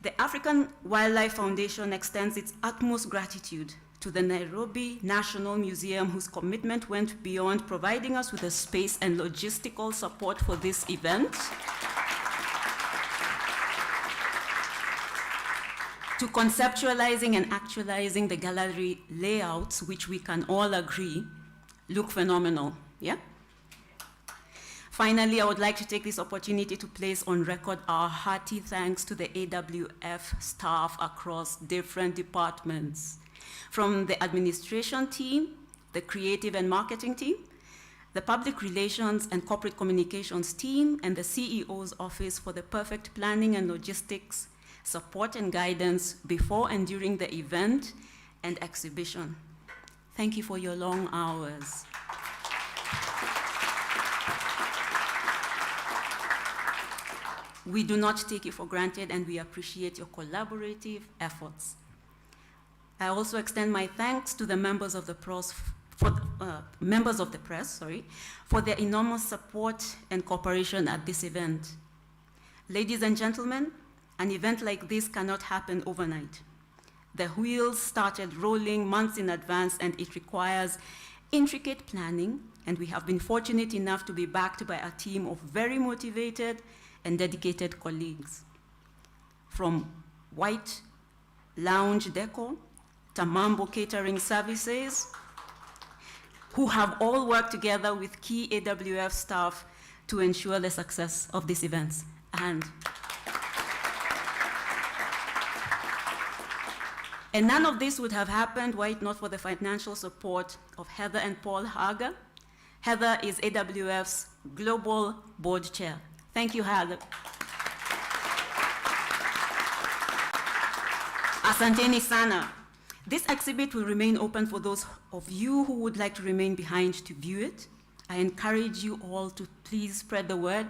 Speaker 17: The African Wildlife Foundation extends its utmost gratitude to the Nairobi National Museum, whose commitment went beyond providing us with the space and logistical support for this event, to conceptualizing and actualizing the gallery layouts, which we can all agree look phenomenal, yeah? Finally, I would like to take this opportunity to place on record our hearty thanks to the AWF staff across different departments, from the administration team, the creative and marketing team, the public relations and corporate communications team, and the CEO's office for the perfect planning and logistics, support and guidance before and during the event and exhibition. Thank you for your long hours. We do not take it for granted, and we appreciate your collaborative efforts. I also extend my thanks to the members of the press for their enormous support and cooperation at this event. Ladies and gentlemen, An event like this cannot happen overnight. The wheels started rolling months in advance, and it requires intricate planning, and we have been fortunate enough to be backed by a team of very motivated and dedicated colleagues. From white lounge decor to Mambo catering services, who have all worked together with key AWF staff to ensure the success of these events. And none of this would have happened were it not for the financial support of Heather and Paul Hager. Heather is AWF's Global Board Chair. Thank you, Heather. Asanteni sana. This exhibit will remain open for those of you who would like to remain behind to view it. I encourage you all to please spread the word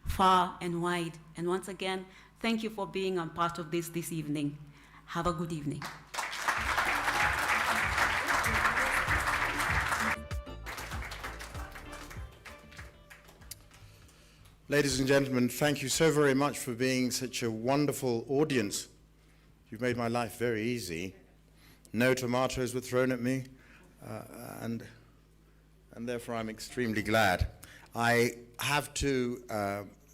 Speaker 17: far and wide. And once again, thank you for being a part of this evening. Have a good evening.
Speaker 2: Ladies and gentlemen, thank you so very much for being such a wonderful audience. You've made my life very easy. No tomatoes were thrown at me, and therefore I'm extremely glad. I have to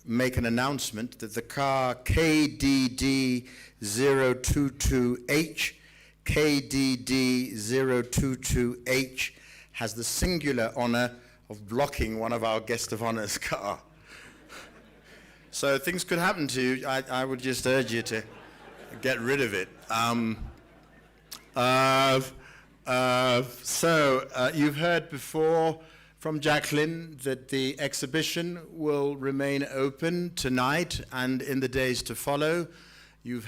Speaker 2: make an announcement that the car KDD022H has the singular honor of blocking one of our guest of honor's car. So things could happen to you. I would just urge you to get rid of it. You've heard before from Jacqueline that the exhibition will remain open tonight and in the days to follow.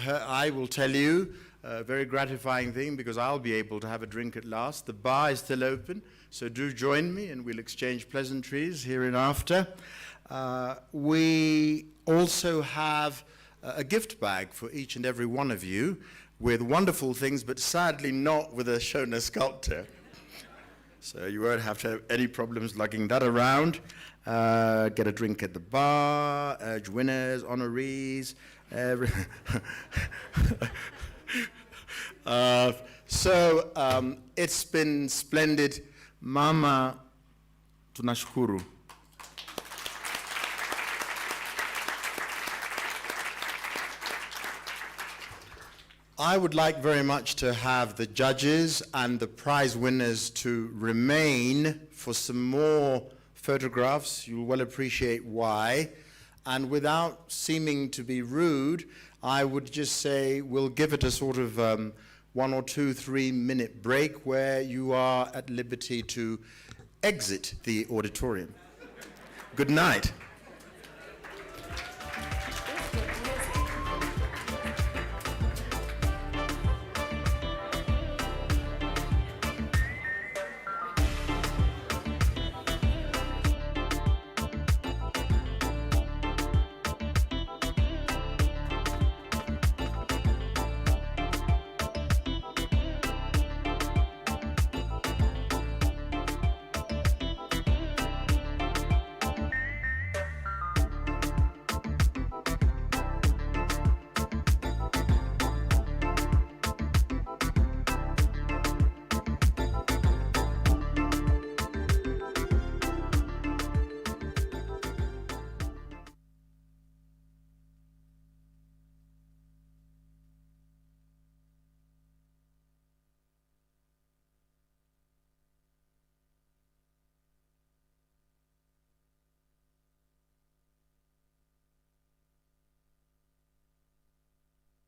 Speaker 2: I will tell you a very gratifying thing, because I'll be able to have a drink at last. The bar is still open, so do join me and we'll exchange pleasantries hereinafter. We also have a gift bag for each and every one of you with wonderful things, but sadly not with a Shona sculptor. So you won't have to have any problems lugging that around. Get a drink at the bar, urge winners, honorees. It's been splendid. Mama, tunashukuru. I would like very much to have the judges and the prize winners to remain for some more photographs. You'll well appreciate why. And without seeming to be rude, I would just say we'll give it a sort of 1 or 2, 3 minute break where you are at liberty to exit the auditorium. Good night.